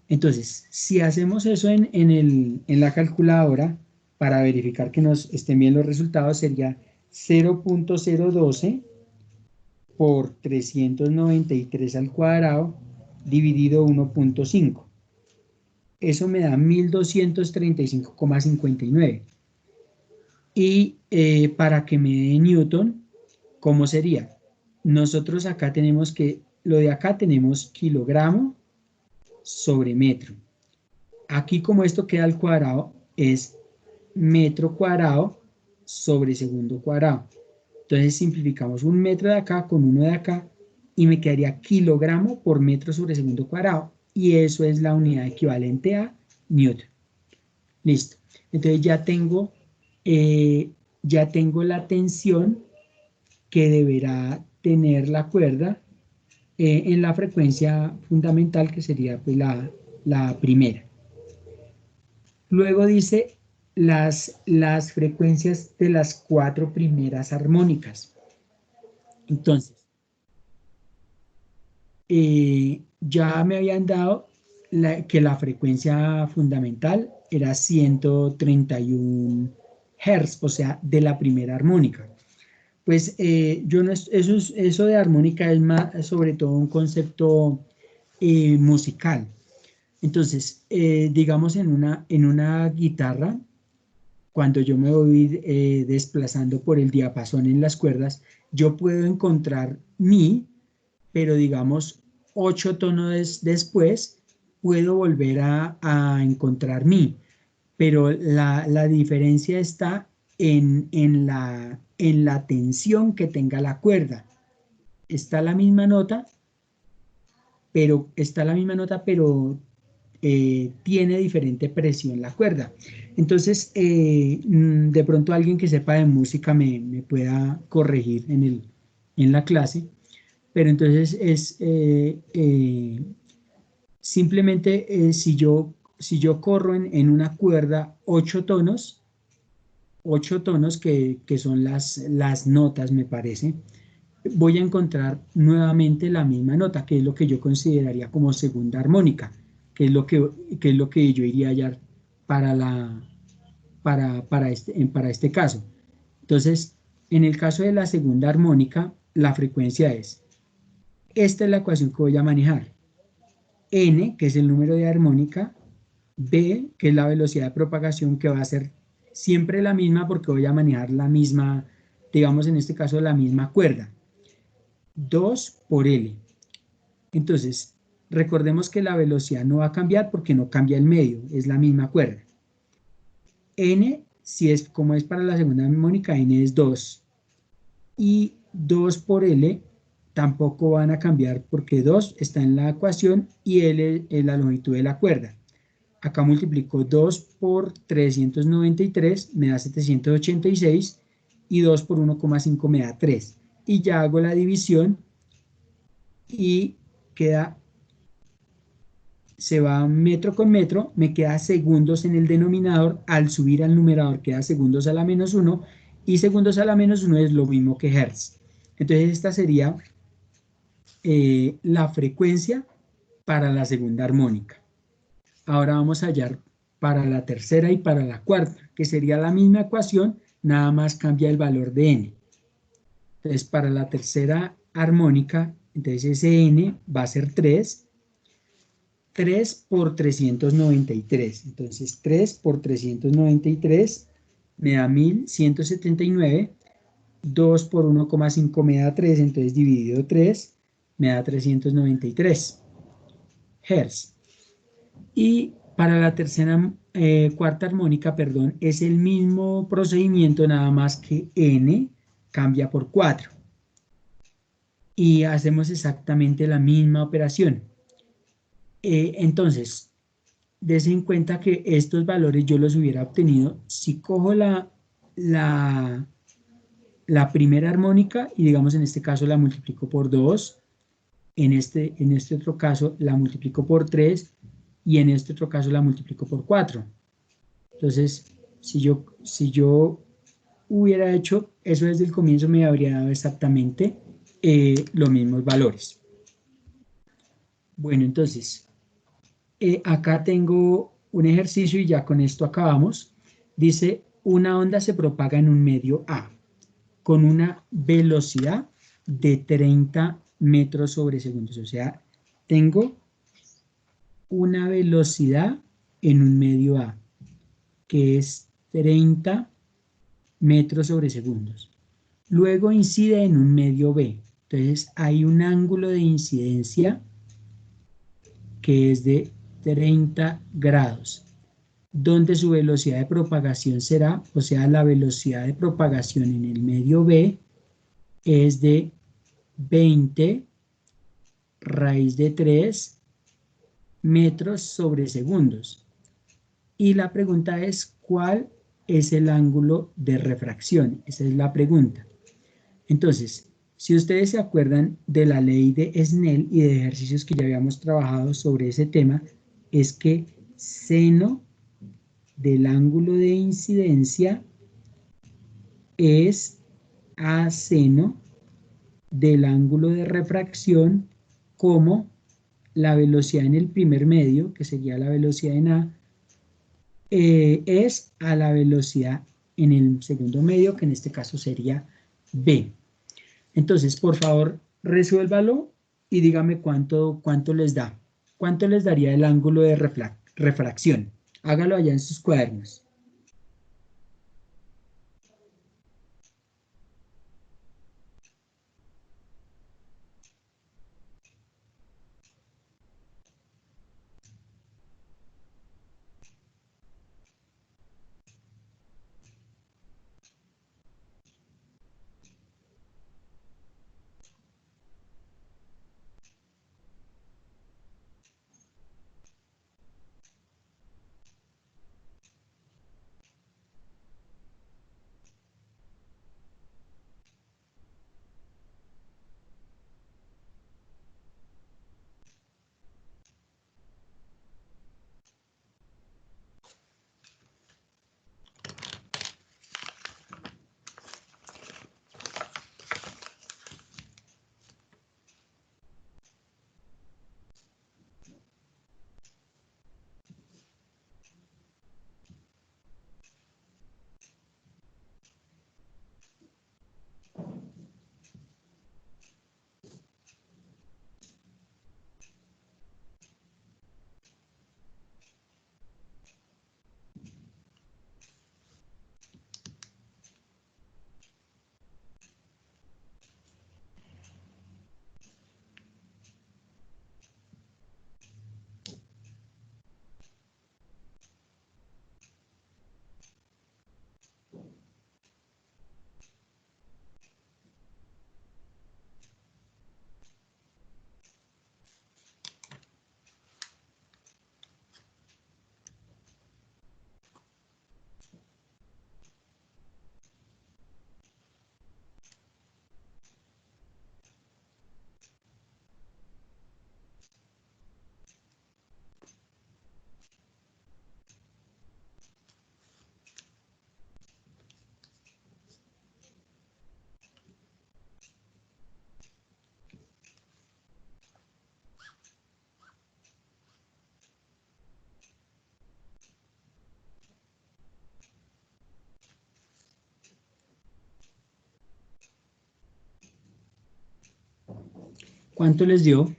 Entonces, si hacemos eso en la calculadora, para verificar que nos estén bien los resultados, sería 0.012 por 393 al cuadrado dividido 1.5. Eso me da 1235,59. Y para que me dé Newton, ¿cómo sería? Nosotros acá tenemos que, lo de acá tenemos kilogramo sobre metro. Aquí, como esto queda al cuadrado, es metro cuadrado sobre segundo cuadrado. Entonces simplificamos un metro de acá con uno de acá y me quedaría kilogramo por metro sobre segundo cuadrado. Y eso es la unidad equivalente a Newton. Listo. Entonces ya tengo la tensión que deberá tener la cuerda en la frecuencia fundamental, que sería pues, la primera. Luego dice las frecuencias de las 4 primeras armónicas. Entonces, ya me habían dado que la frecuencia fundamental era 131 Hz, o sea, de la primera armónica. Pues yo no, eso de armónica es más, sobre todo un concepto musical. Entonces, digamos en una guitarra, cuando yo me voy desplazando por el diapasón en las cuerdas, yo puedo encontrar mi, pero digamos 8 tonos después, puedo volver a encontrar mi. Pero la diferencia está en la tensión que tenga la cuerda. Está la misma nota, pero tiene diferente presión la cuerda. Entonces, de pronto alguien que sepa de música me pueda corregir en la clase, pero entonces simplemente si yo corro en una cuerda 8 tonos que son las notas, me parece, voy a encontrar nuevamente la misma nota, que es lo que yo consideraría como segunda armónica, que es lo que yo iría a hallar para este caso. Entonces, en el caso de la segunda armónica, la frecuencia esta es la ecuación que voy a manejar. N, que es el número de armónica, B, que es la velocidad de propagación, que va a ser siempre la misma porque voy a manejar la misma, digamos en este caso la misma cuerda. 2 por L. Entonces, recordemos que la velocidad no va a cambiar porque no cambia el medio, es la misma cuerda. N, como es para la segunda armónica, N es 2. Y 2 por L tampoco van a cambiar porque 2 está en la ecuación y L es la longitud de la cuerda. Acá multiplico 2 por 393, me da 786, y 2 por 1,5 me da 3. Y ya hago la división y se va metro con metro, me queda segundos en el denominador, al subir al numerador queda segundos a la menos 1, y segundos a la menos 1 es lo mismo que hertz. Entonces esta sería la frecuencia para la segunda armónica. Ahora vamos a hallar para la tercera y para la cuarta, que sería la misma ecuación, nada más cambia el valor de n. Entonces, para la tercera armónica, entonces ese n va a ser 3 por 393. Entonces, 3 por 393 me da 1179. 2 por 1,5 me da 3, entonces dividido 3 me da 393 Hz. Y para la cuarta armónica, perdón, es el mismo procedimiento, nada más que n cambia por 4. Y hacemos exactamente la misma operación. Entonces, des en cuenta que estos valores yo los hubiera obtenido si cojo la primera armónica y digamos en este caso la multiplico por 2, en este otro caso la multiplico por 3 y en este otro caso la multiplico por 4. Entonces, si yo hubiera hecho eso desde el comienzo, me habría dado exactamente los mismos valores. Bueno, entonces, acá tengo un ejercicio y ya con esto acabamos. Dice, una onda se propaga en un medio A con una velocidad de 30 metros sobre segundos. O sea, tengo una velocidad en un medio A, que es 30 metros sobre segundos. Luego incide en un medio B. Entonces hay un ángulo de incidencia que es de 30 grados, donde su velocidad de propagación será, o sea, la velocidad de propagación en el medio B es de 20 raíz de 3 metros sobre segundos. Y la pregunta es, ¿cuál es el ángulo de refracción? Esa es la pregunta. Entonces, si ustedes se acuerdan de la ley de Snell y de ejercicios que ya habíamos trabajado sobre ese tema, es que seno del ángulo de incidencia es a seno del ángulo de refracción, como la velocidad en el primer medio, que sería la velocidad en A, es a la velocidad en el segundo medio, que en este caso sería B. Entonces, por favor, resuélvalo y dígame cuánto les da. ¿Cuánto les daría el ángulo de refracción? Hágalo allá en sus cuadernos. ¿Cuánto les dio?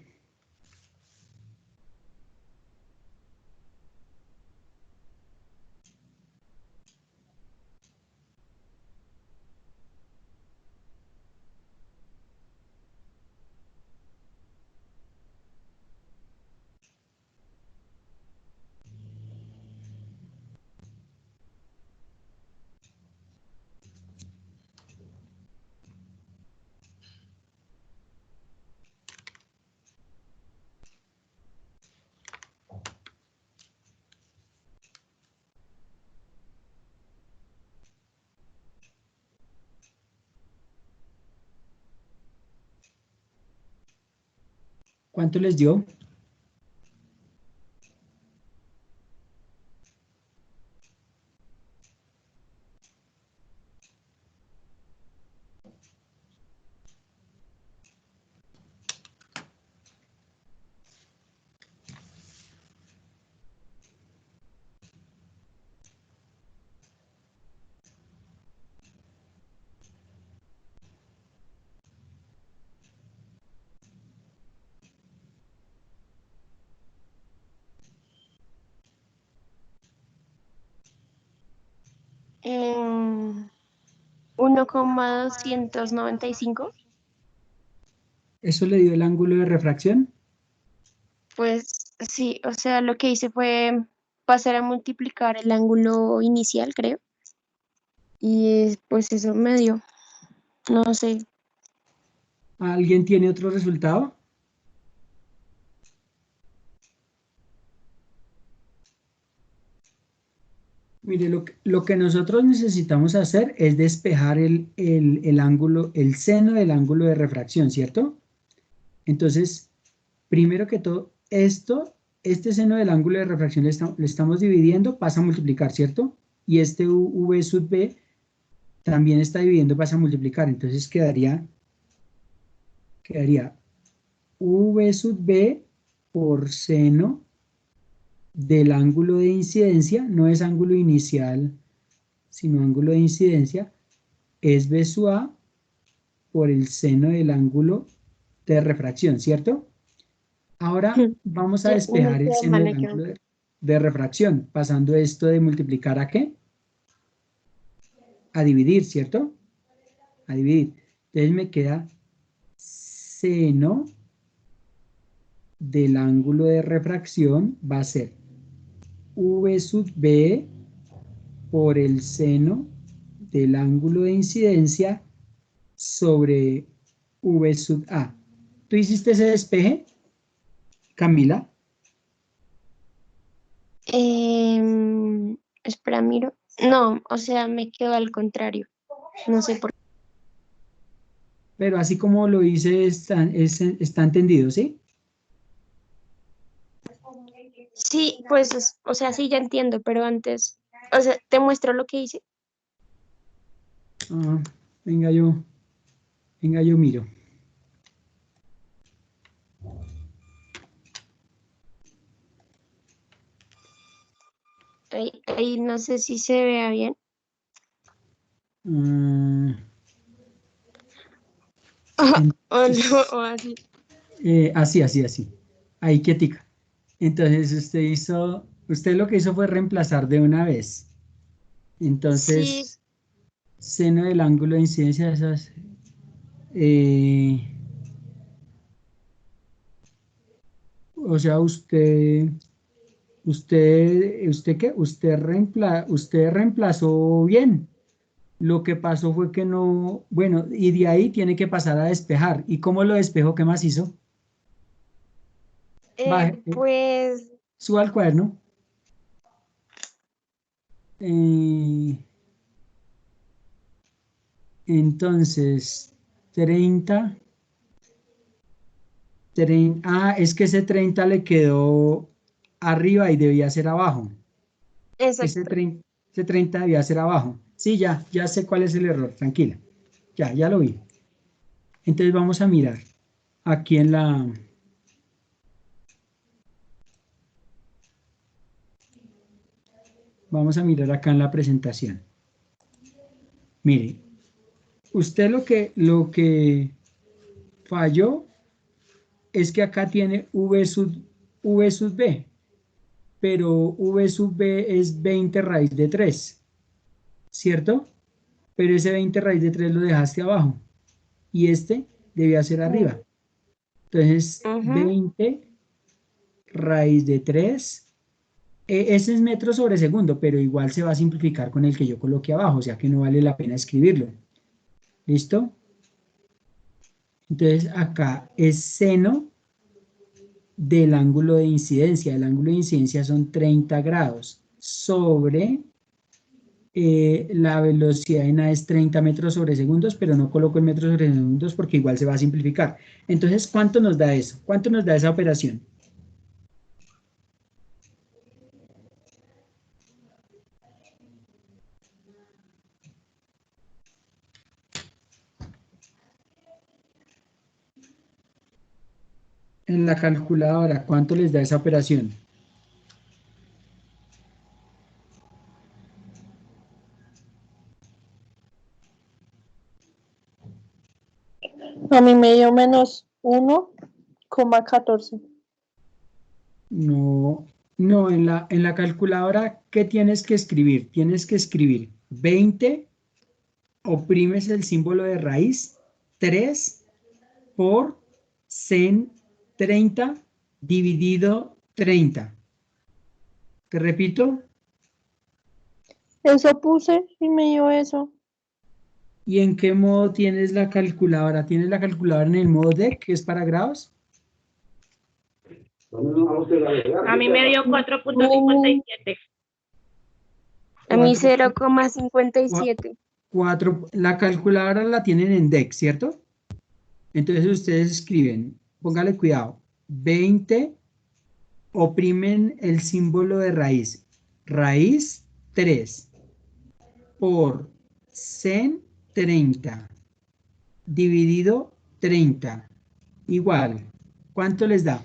¿Cuánto les dio? 1,295. ¿Eso le dio el ángulo de refracción? Pues sí, o sea, lo que hice fue pasar a multiplicar el ángulo inicial, creo. Y pues eso me dio, no sé. ¿Alguien tiene otro resultado? Mire, lo que nosotros necesitamos hacer es despejar el ángulo, el seno del ángulo de refracción, ¿cierto? Entonces, primero que todo, este seno del ángulo de refracción le estamos dividiendo, pasa a multiplicar, ¿cierto? Y este v sub b también está dividiendo, pasa a multiplicar. Entonces quedaría v sub b por seno del ángulo de incidencia, no es ángulo inicial, sino ángulo de incidencia, es b sub a por el seno del ángulo de refracción, ¿cierto? Ahora vamos a Ya, no me despejar el quedó seno mal, del me quedó. ángulo de refracción, pasando esto de multiplicar ¿a qué? A dividir, ¿cierto? A dividir. Entonces me queda seno del ángulo de refracción va a ser v sub b por el seno del ángulo de incidencia sobre v sub a. ¿Tú hiciste ese despeje, Camila? Espera, miro. No, o sea, me quedó al contrario. No sé por qué. Pero así como lo hice, está entendido, ¿sí? Sí, pues, o sea, sí, ya entiendo, pero antes, o sea, te muestro lo que hice. Ah, venga, yo miro. Ahí no sé si se vea bien. Ah, O no, entonces, o así. así. Ahí quietica. Entonces usted lo que hizo fue reemplazar de una vez. Sí, Entonces, seno del ángulo de incidencia de esas. eh, o sea, ¿usted qué? Usted reemplazó bien. Lo que pasó fue que no, bueno, y de ahí tiene que pasar a despejar. ¿Y cómo lo despejó? ¿Qué más hizo? Baje, pues, suba al cuaderno. Eh, entonces, 30, es que ese 30 le quedó arriba y debía ser abajo. Ese exacto. 30, ese 30 debía ser abajo. Sí, ya sé cuál es el error, tranquila. Ya lo vi. Entonces vamos a mirar aquí vamos a mirar acá en la presentación. Mire, usted lo que falló es que acá tiene v sub b, pero v sub b es 20 raíz de 3, ¿cierto? Pero ese 20 raíz de 3 lo dejaste abajo y este debía ser arriba. Entonces, Ujú. 20 raíz de 3, ese es metro sobre segundo, pero igual se va a simplificar con el que yo coloqué abajo, o sea que no vale la pena escribirlo. ¿Listo? Entonces, acá es seno del ángulo de incidencia. El ángulo de incidencia son 30 grados sobre la velocidad en A es 30 metros sobre segundos, pero no coloco el metro sobre segundos porque igual se va a simplificar. Entonces, ¿cuánto nos da eso? ¿Cuánto nos da esa operación? En la calculadora, ¿cuánto les da esa operación? A mí me dio menos 1,14. No, no, en la calculadora, ¿qué tienes que escribir? Tienes que escribir 20 oprimes el símbolo de raíz 3 por sen 30 dividido 30. ¿Te repito? Eso puse y me dio eso. ¿Y en qué modo tienes la calculadora? ¿Tienes la calculadora en el modo DEC, que es para grados? A mí me dio 4.57. A mí 4. 0,57. La calculadora la tienen en DEC, ¿cierto? Entonces ustedes escriben, póngale cuidado, 20, oprimen el símbolo de raíz, raíz 3 por sen 30 dividido 30, igual, ¿cuánto les da?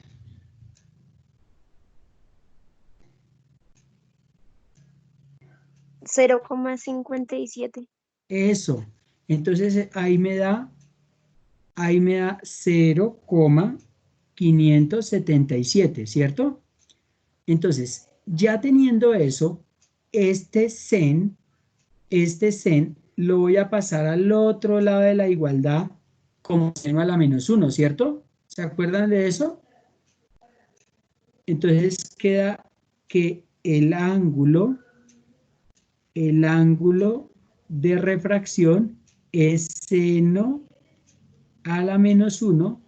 $0,57. Eso, entonces ahí me da 0,577, ¿cierto? Entonces, ya teniendo eso, este sen lo voy a pasar al otro lado de la igualdad como seno a la menos 1, ¿cierto? ¿Se acuerdan de eso? Entonces queda que el ángulo de refracción es seno a la menos 1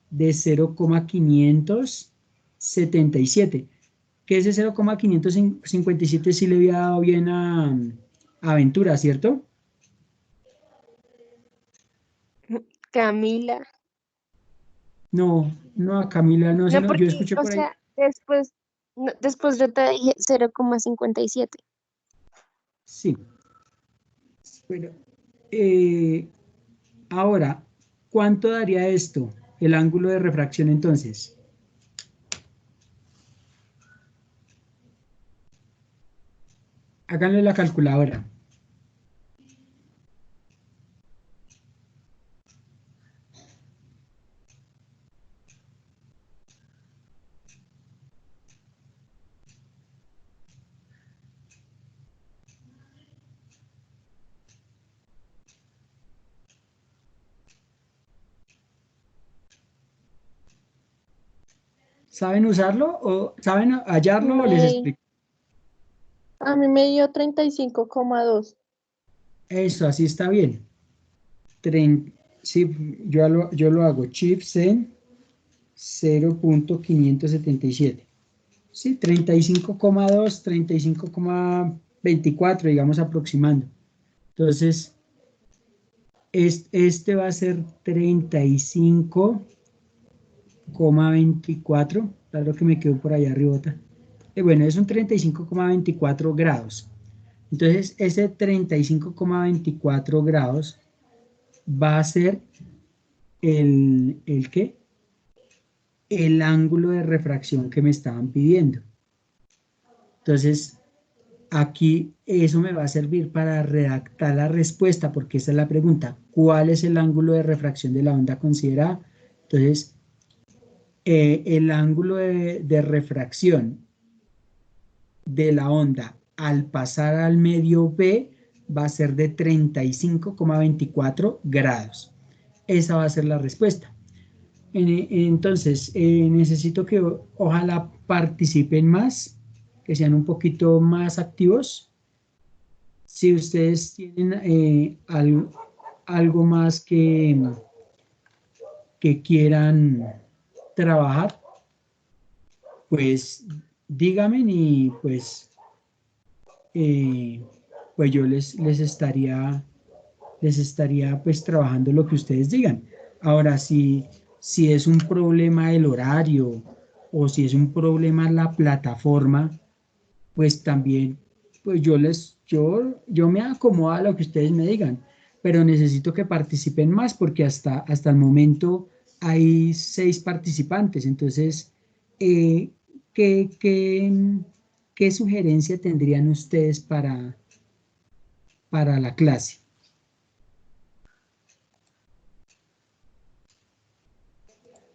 de 0,577. Que ese 0,557 sí le había dado bien a Ventura, ¿cierto? Camila. No, a Camila no, No, sino yo porque, escuché o por ahí. sea, después, después yo te dije 0,57. Sí. Bueno, ahora, ¿cuánto daría esto? El ángulo de refracción entonces. Háganle la calculadora. ¿Saben usarlo o saben hallarlo o les explico? A mí me dio 35,2. Eso, así está bien. Sí, yo lo hago. Chips en 0,577. Sí, 35,2, 35,24, digamos, aproximando. Entonces, este va a ser 35,24. Claro que me quedo por allá arribota. Bueno, es un 35,24 grados. Entonces, ese 35,24 grados va a ser ¿el qué? El ángulo de refracción que me estaban pidiendo. Entonces, aquí eso me va a servir para redactar la respuesta, porque esa es la pregunta. ¿Cuál es el ángulo de refracción de la onda considerada? Entonces, el ángulo de refracción de la onda al pasar al medio B va a ser de 35,24 grados. Esa va a ser la respuesta. Entonces, necesito que ojalá participen más, que sean un poquito más activos. Si ustedes tienen algo más que quieran trabajar, pues díganme y pues yo les estaría pues trabajando lo que ustedes digan. Ahora, si es un problema el horario o si es un problema la plataforma, pues también, pues yo me acomodo a lo que ustedes me digan, pero necesito que participen más porque hasta el momento hay 6 participantes. Entonces, eh, ¿qué, qué, qué sugerencia tendrían ustedes para la clase?